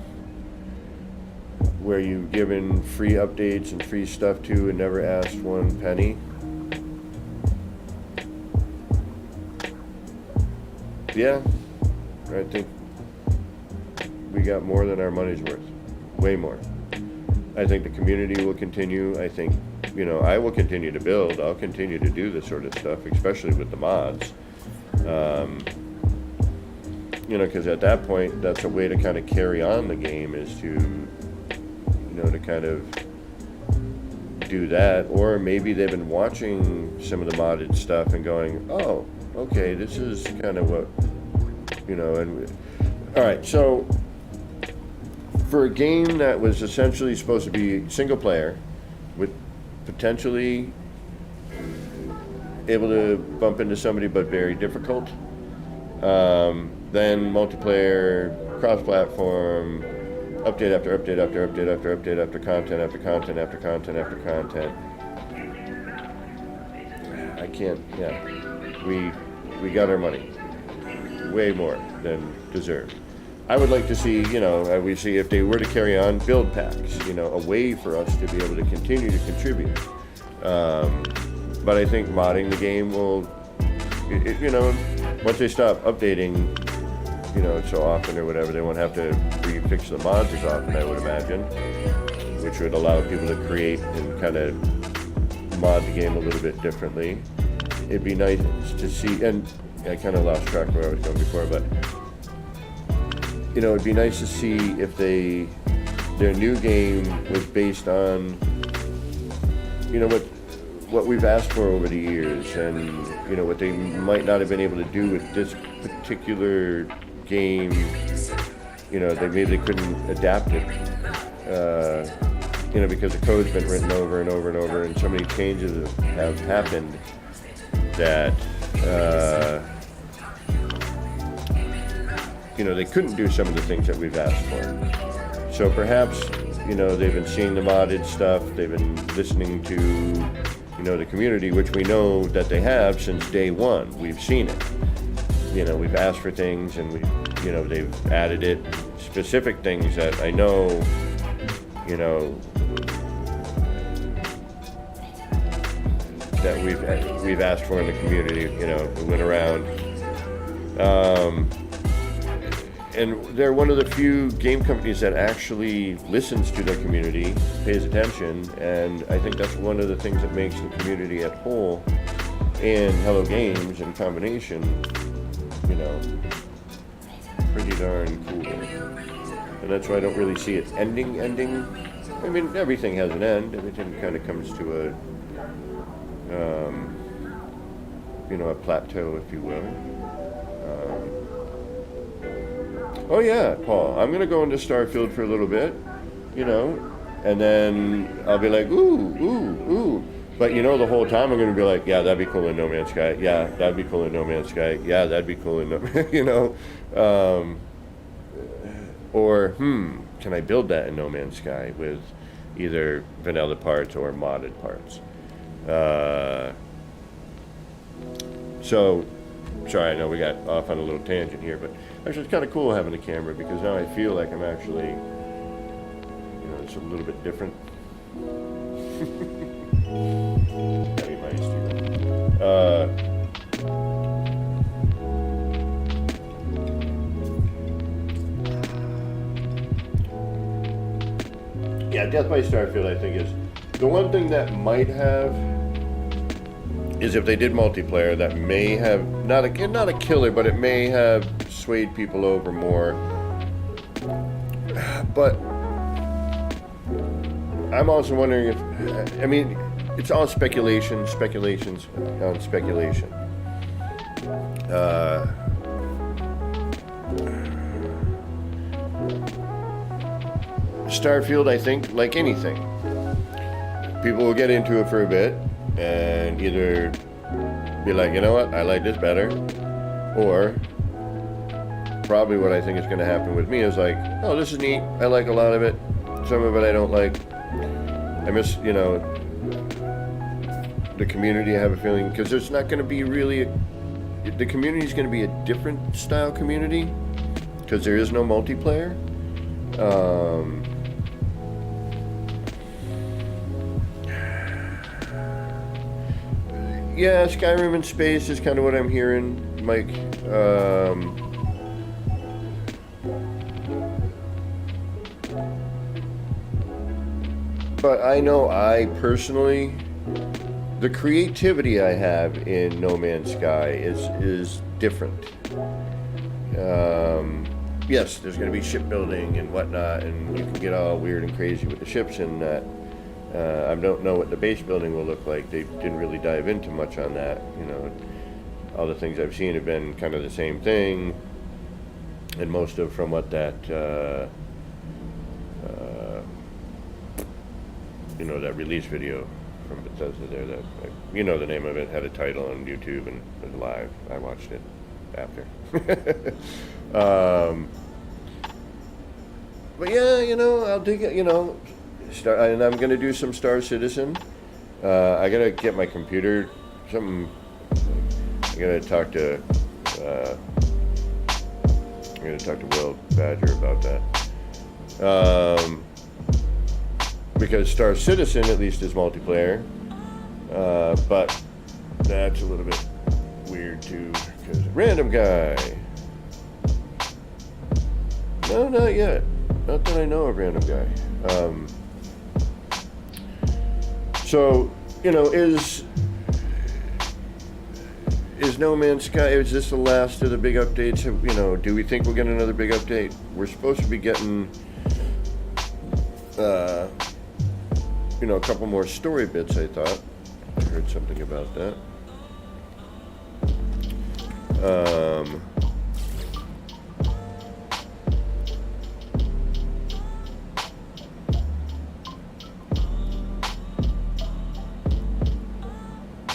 where you've given free updates and free stuff to and never asked one penny. Yeah, I think we got more than our money's worth. Way more. I think the community will continue. I think, you know, I will continue to build. I'll continue to do this sort of stuff, especially with the mods. You know, because at that point, that's a way to kind of carry on the game, is to, you know, to kind of do that. Or maybe they've been watching some of the modded stuff and going, oh, okay, this is kind of what, you know, and all right, so for a game that was essentially supposed to be single player with potentially able to bump into somebody but very difficult, then multiplayer, cross-platform, update after update after update after update after content after content after content after content. I can't, yeah, we got our money. Way more than deserved. I would like to see, you know, we see if they were to carry on build packs, you know, a way for us to be able to continue to contribute. But I think modding the game will, you know, once they stop updating, you know, so often or whatever, they won't have to refix the mods as often, I would imagine, which would allow people to create and kind of mod the game a little bit differently. It'd be nice to see, and I kind of lost track of where I was going before, but you know, it'd be nice to see if their new game was based on, you know, what we've asked for over the years, and you know what they might not have been able to do with this particular game. You know, maybe they couldn't adapt it, you know, because the code's been written over and over and over, and so many changes have happened that. You know, they couldn't do some of the things that we've asked for. So perhaps, you know, they've been seeing the modded stuff, they've been listening to, you know, the community, which we know that they have since day one. We've seen it. You know, we've asked for things and you know, they've added it. Specific things that I know, you know, that we've asked for in the community, you know, we went around. And they're one of the few game companies that actually listens to their community, pays attention, and I think that's one of the things that makes the community at whole and Hello Games in combination, you know, pretty darn cool. And that's why I don't really see it ending. I mean, everything has an end. Everything kind of comes to a, you know, a plateau, if you will. Oh yeah, Paul, I'm gonna go into Starfield for a little bit, you know, and then I'll be like, ooh. But you know, the whole time I'm gonna be like, yeah, that'd be cool in No Man's Sky. Yeah, that'd be cool in No Man's Sky. Yeah, that'd be cool in No, you know. Or, can I build that in No Man's Sky with either vanilla parts or modded parts? So, sorry, I know we got off on a little tangent here, but actually it's kind of cool having a camera because now I feel like I'm actually, you know, it's a little bit different. That'd be nice too. Yeah, Death by Starfield, I think, is the one thing that might have is if they did multiplayer, that may have not a killer, but it may have swayed people over more. But I'm also wondering if, I mean, it's all speculations on speculation. Starfield, I think, like anything, people will get into it for a bit and either be like, you know what, I like this better, or probably what I think is going to happen with me is like, oh, this is neat, I like a lot of it, some of it I don't like, I miss, you know, the community. I have a feeling, because there's not going to be really the community is going to be a different style community because there is no multiplayer. Yeah, Skyrim in space is kind of what I'm hearing, Mike. But I know I personally, the creativity I have in No Man's Sky is different. Yes, there's going to be shipbuilding and whatnot, and you can get all weird and crazy with the ships and that. I don't know what the base building will look like. They didn't really dive into much on that. You know, all the things I've seen have been kind of the same thing, and most of from what that you know, that release video from Bethesda there, that, you know, the name of it had a title on YouTube and it was live. I watched it after. But yeah, you know, I'll dig it. You know. And I'm going to do some Star Citizen. I got to get my computer. I got to talk to. I'm going to talk to Will Badger about that. Because Star Citizen at least is multiplayer, but that's a little bit weird too. Because random guy. No, not yet. Not that I know of random guy. So, you know, is No Man's Sky, is this the last of the big updates? You know, do we think we'll get another big update? We're supposed to be getting, you know, a couple more story bits, I thought. I heard something about that.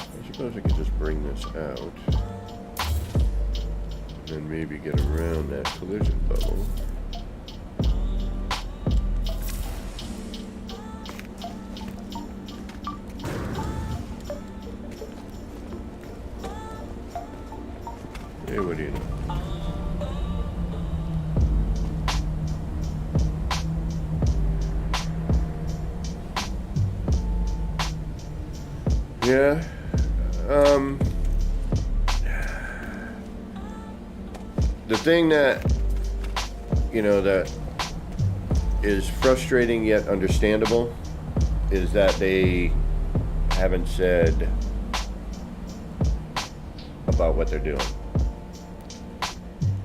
I suppose I could just bring this out and maybe get around that collision bubble. Hey, what do you know? Yeah. The thing that, you know, that is frustrating yet understandable is that they haven't said about what they're doing.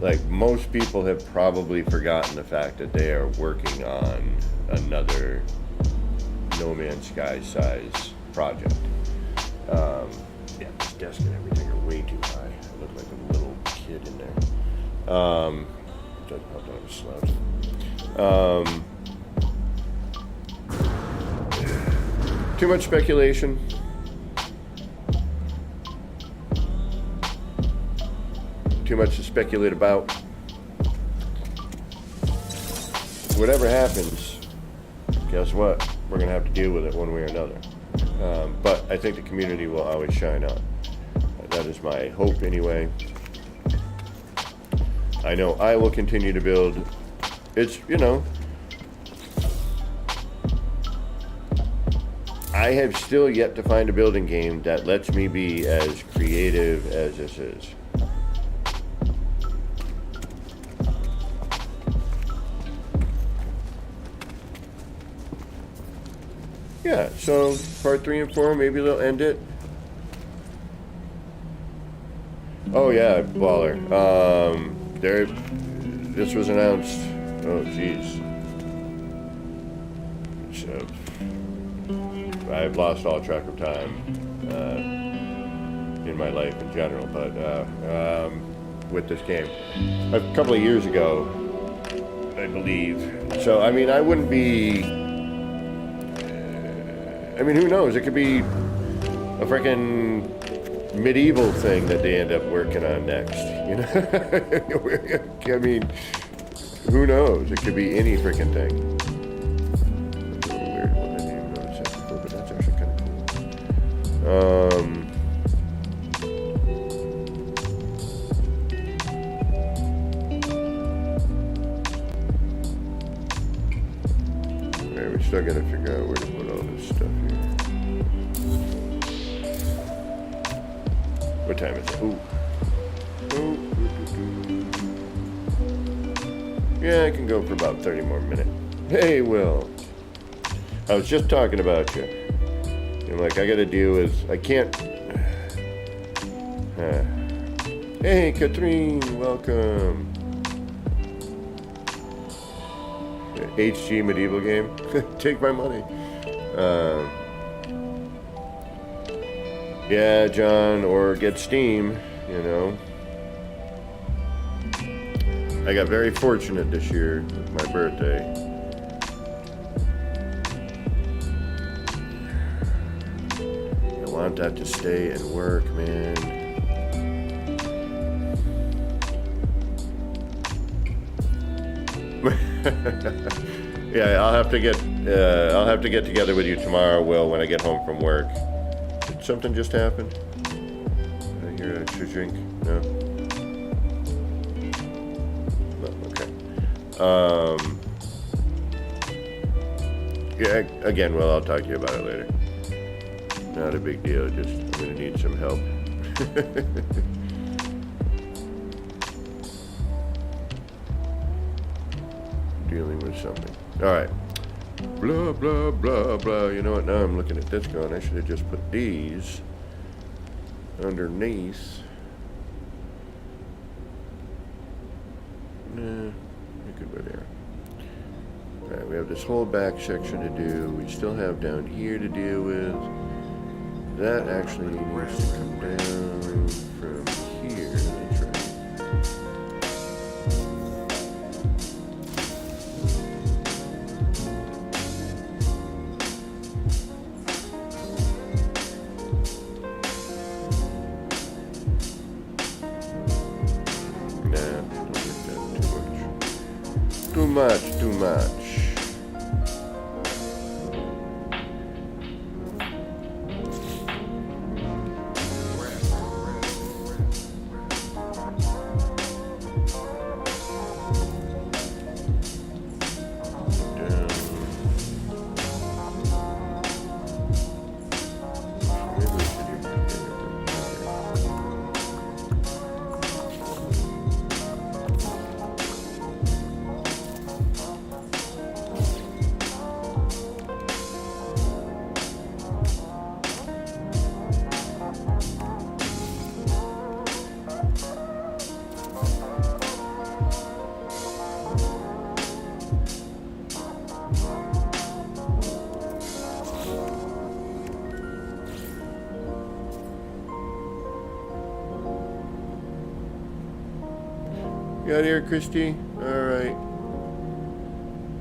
Like, most people have probably forgotten the fact that they are working on another No Man's Sky size project. Yeah, this desk and everything are way too high. I look like a little kid in there. Doesn't help that I was slouching. Too much speculation. Too much to speculate about. Whatever happens, guess what? We're going to have to deal with it one way or another. But I think the community will always shine on. That is my hope anyway. I know I will continue to build. It's, you know, I have still yet to find a building game that lets me be as creative as this is. Yeah, so part 3 and 4, maybe they'll end it. Oh yeah, baller. This was announced. Oh jeez. So I've lost all track of time in my life in general, but with this game, a couple of years ago, I believe. So I mean, I wouldn't be. I mean, who knows? It could be a freaking medieval thing that they end up working on next. You know? I mean, who knows? It could be any freaking thing. That's a little weird. Well, I didn't even notice that before, but that's actually kind of cool. Alright, we still gotta figure out where to put all this stuff here. What time is it? Ooh. Yeah, I can go for about 30 more minutes. Hey, Will. I was just talking about you. I'm like, I gotta deal with... I can't... Hey, Katrine, welcome. HG medieval game. Take my money. Yeah, John, or get Steam, you know. I got very fortunate this year with my birthday. I want that to stay and work, man. Yeah, I'll have to get together with you tomorrow, Will, when I get home from work. Did something just happen? I hear a drink. No. No, okay. Yeah, again, Will, I'll talk to you about it later. Not a big deal. Just I'm gonna need some help. Dealing with something. All right. Blah, blah, blah, blah. You know what? Now I'm looking at this going, I should have just put these underneath. Nah, we could go there. All right, we have this whole back section to do. We still have down here to deal with. That actually needs to come down from here. That's right. Too much. You out here, Christy? Alright.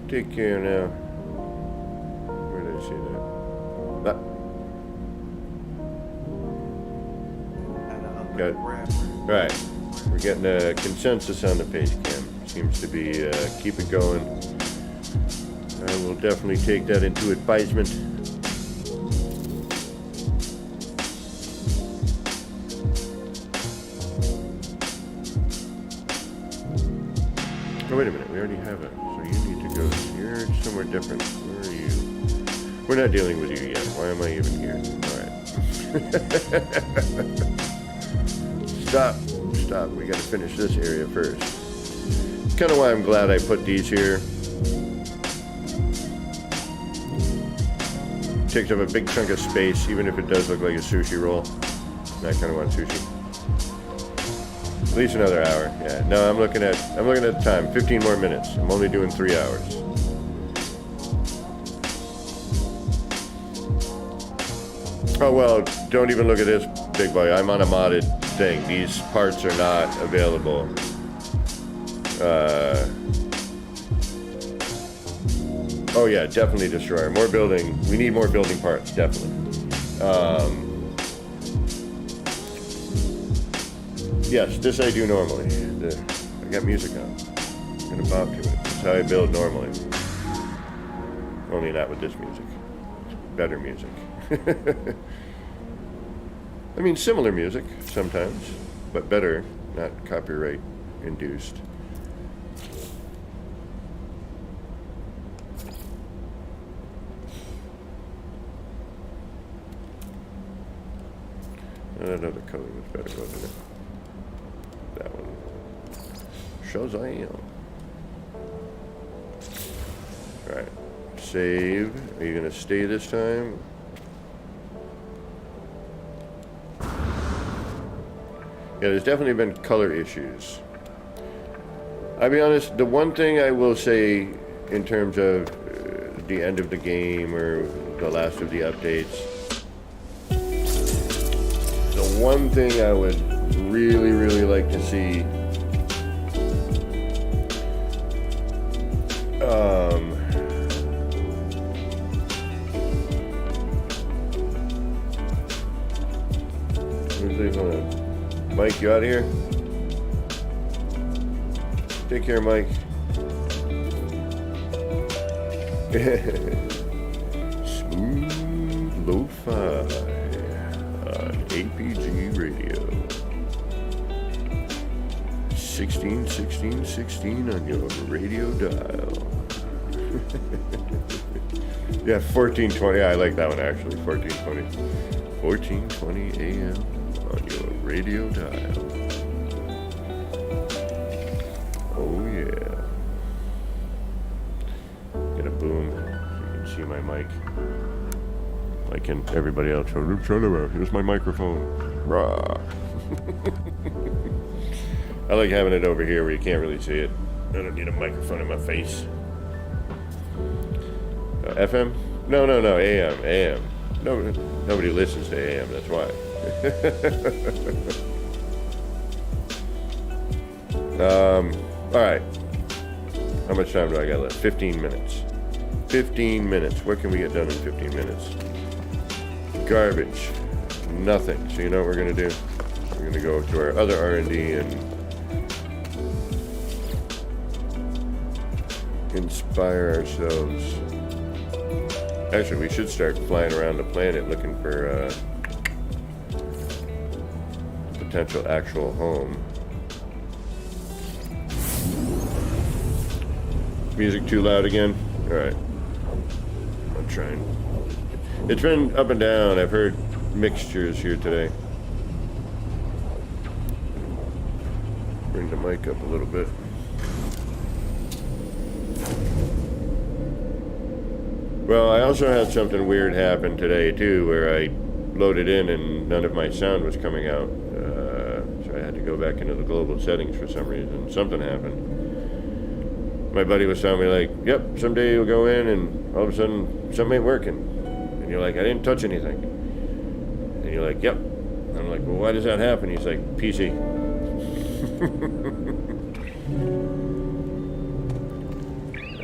Take care now. Where did I see that? Got it. Right. We're getting a consensus on the face cam. Seems to be keep it going. I will definitely take that into advisement. Oh, wait a minute, we already have it. So you need to go, you're somewhere different. Where are you? We're not dealing with you yet. Why am I even here? Alright. Stop. We gotta finish this area first. It's kind of why I'm glad I put these here. takes up a big chunk of space, even if it does look like a sushi roll. And I kind of want sushi. At least another hour. Yeah. No, I'm looking at the time. 15 more minutes. I'm only doing 3 hours. Oh well, don't even look at this, big boy. I'm on a modded thing. These parts are not available. Oh yeah, definitely destroyer. More building. We need more building parts, definitely. Yes, this I do normally. I got music on. I'm gonna bop to it. That's how I build normally. Only not with this music. It's better music. I mean, similar music sometimes, but better, not copyright induced. That other color was better, wasn't it? That one. Shazam. Alright. Save. Are you gonna stay this time? Yeah, there's definitely been color issues. I'll be honest, the one thing I will say in terms of the end of the game or the last of the updates, the one thing I would really, really like to see hold on. Mike, you out of here? Take care, Mike. Smooth lo-fi on APG radio. 16, 16, 16 on your radio dial. Yeah, 1420. I like that one actually. 1420. 1420 AM on your radio dial. Oh yeah. Get a boom so you can see my mic. Like in everybody else. Here's my microphone. Rah. I like having it over here where you can't really see it. I don't need a microphone in my face. FM? No, AM, AM. Nobody listens to AM, that's why. Alright. How much time do I got left? 15 minutes. 15 minutes. What can we get done in 15 minutes? Garbage. Nothing. So you know what we're going to do? We're going to go to our other R&D and inspire ourselves. Actually, we should start flying around the planet looking for a potential actual home. Music too loud again? Alright. I'm trying. It's been up and down. I've heard mixtures here today. Bring the mic up a little bit. Well, I also had something weird happen today too, where I loaded in and none of my sound was coming out. So I had to go back into the global settings for some reason. Something happened. My buddy was telling me like, yep, someday you'll go in and all of a sudden something ain't working. And you're like, I didn't touch anything. And you're like, yep. And I'm like, well, why does that happen? He's like, PC.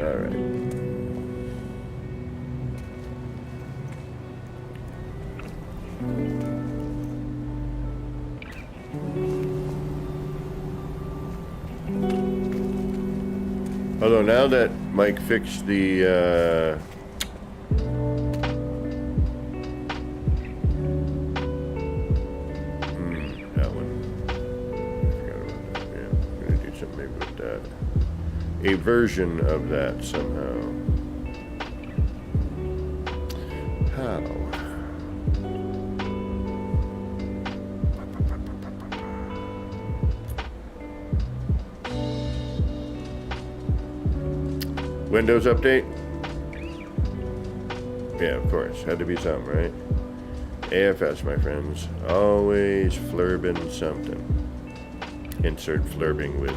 All right. Although now that Mike fixed the that one. I forgot about that. Yeah, I'm gonna do something maybe with that. A version of that somehow. How? Windows update. Yeah, of course. Had to be something, right? AFS, my friends. Always flurbing something. Insert flurbing with.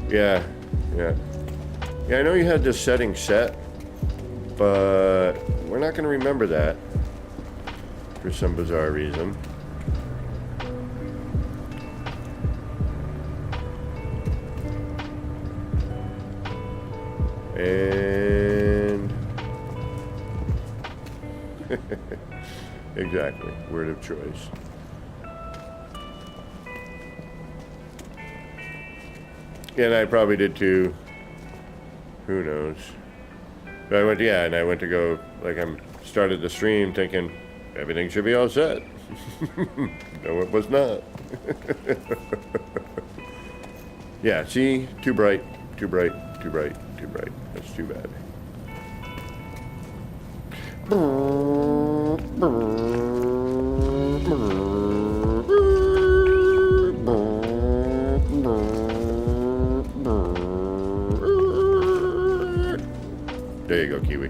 Yeah. Yeah, I know you had this setting set, but we're not going to remember that for some bizarre reason. And exactly, word of choice. And I probably did too. Who knows? But I went to go, like, started the stream thinking everything should be all set. No, it was not. Yeah, see? Too bright. That's too bad. There you go, Kiwi.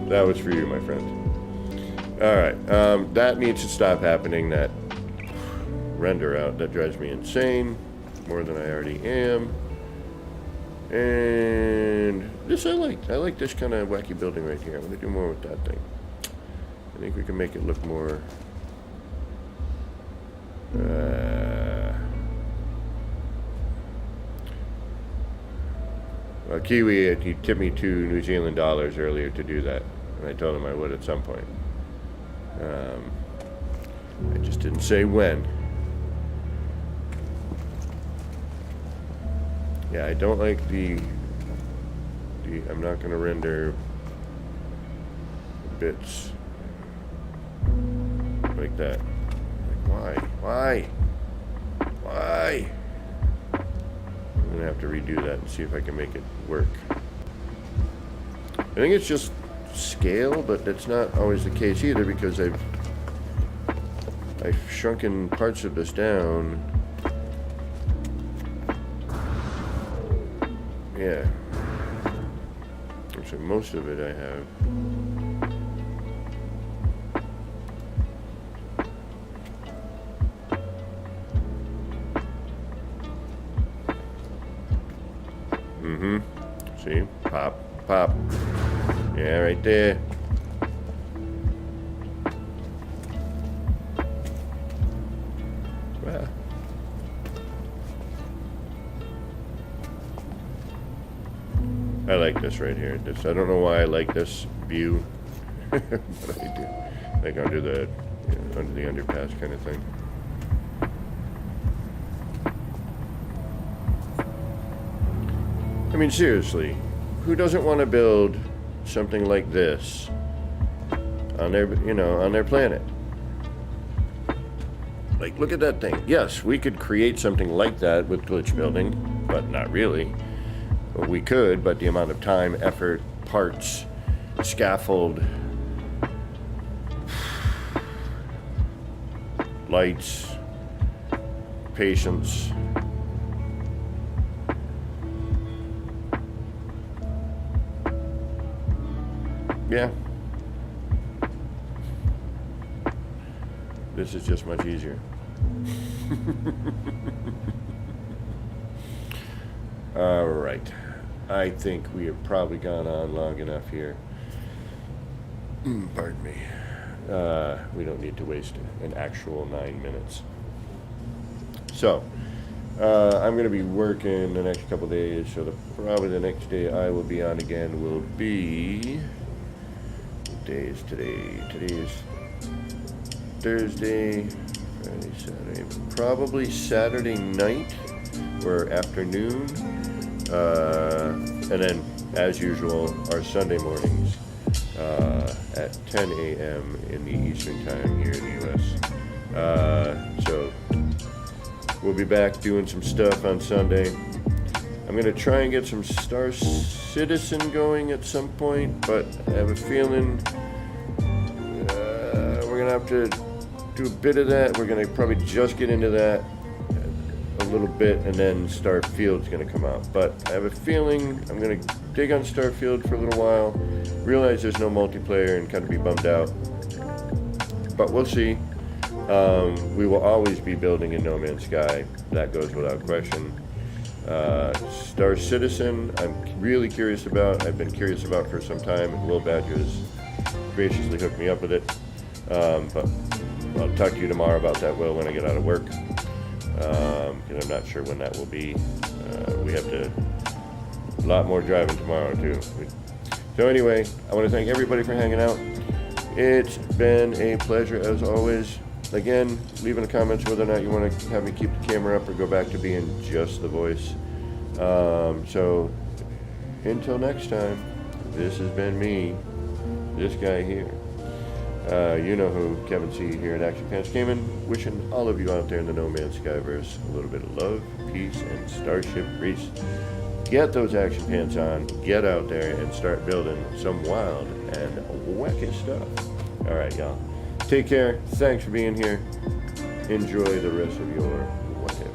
That was for you, my friend. Alright, that needs to stop happening, that render out. That drives me insane, more than I already am. And this I like. I like this kind of wacky building right here. I'm going to do more with that thing. I think we can make it look more... Well, Kiwi, he tipped me $2 New Zealand earlier to do that, and I told him I would at some point. I just didn't say when. Yeah, I don't like the I'm not going to render bits like that. Like, why? I'm going to have to redo that and see if I can make it work. I think it's just scale, but that's not always the case either, because I've shrunken parts of this down. Yeah. So most of it I have. See? Pop. Yeah, right there. Well. I like this right here. I don't know why I like this view, but I do. Like under the underpass kind of thing. I mean, seriously, who doesn't want to build something like this on their planet? Like, look at that thing. Yes, we could create something like that with glitch building, but not really. Well, we could, but the amount of time, effort, parts, scaffold, lights, patience. Yeah. This is just much easier. All right. I think we have probably gone on long enough here. Pardon me. We don't need to waste an actual 9 minutes. So, I'm going to be working the next couple days, so probably the next day I will be on again will be... What day is today? Today is Thursday, Friday, Saturday, probably Saturday night or afternoon, and then, as usual, our Sunday mornings at 10 a.m. in the Eastern Time here in the U.S. So we'll be back doing some stuff on Sunday. I'm going to try and get some Star Citizen going at some point, but I have a feeling we're going to have to do a bit of that. We're gonna probably just get into that a little bit, and then Starfield's gonna come out. But I have a feeling I'm gonna dig on Starfield for a little while, realize there's no multiplayer, and kind of be bummed out. But we'll see. We will always be building in No Man's Sky. That goes without question. Star Citizen, I'm really curious about. I've been curious about for some time, and Will Badger has graciously hooked me up with it. But I'll talk to you tomorrow about that, Will, when I get out of work. Because I'm not sure when that will be. We have a lot more driving tomorrow, too. So anyway, I want to thank everybody for hanging out. It's been a pleasure, as always. Again, leave in the comments whether or not you want to have me keep the camera up or go back to being just the voice. So, until next time, this has been me, this guy here. You know who, Kevin C. here at Action Pants Gaming, wishing all of you out there in the No Man's Skyverse a little bit of love, peace, and Starship Grease. Get those action pants on, get out there, and start building some wild and wacky stuff. All right, y'all. Take care. Thanks for being here. Enjoy the rest of your whatever.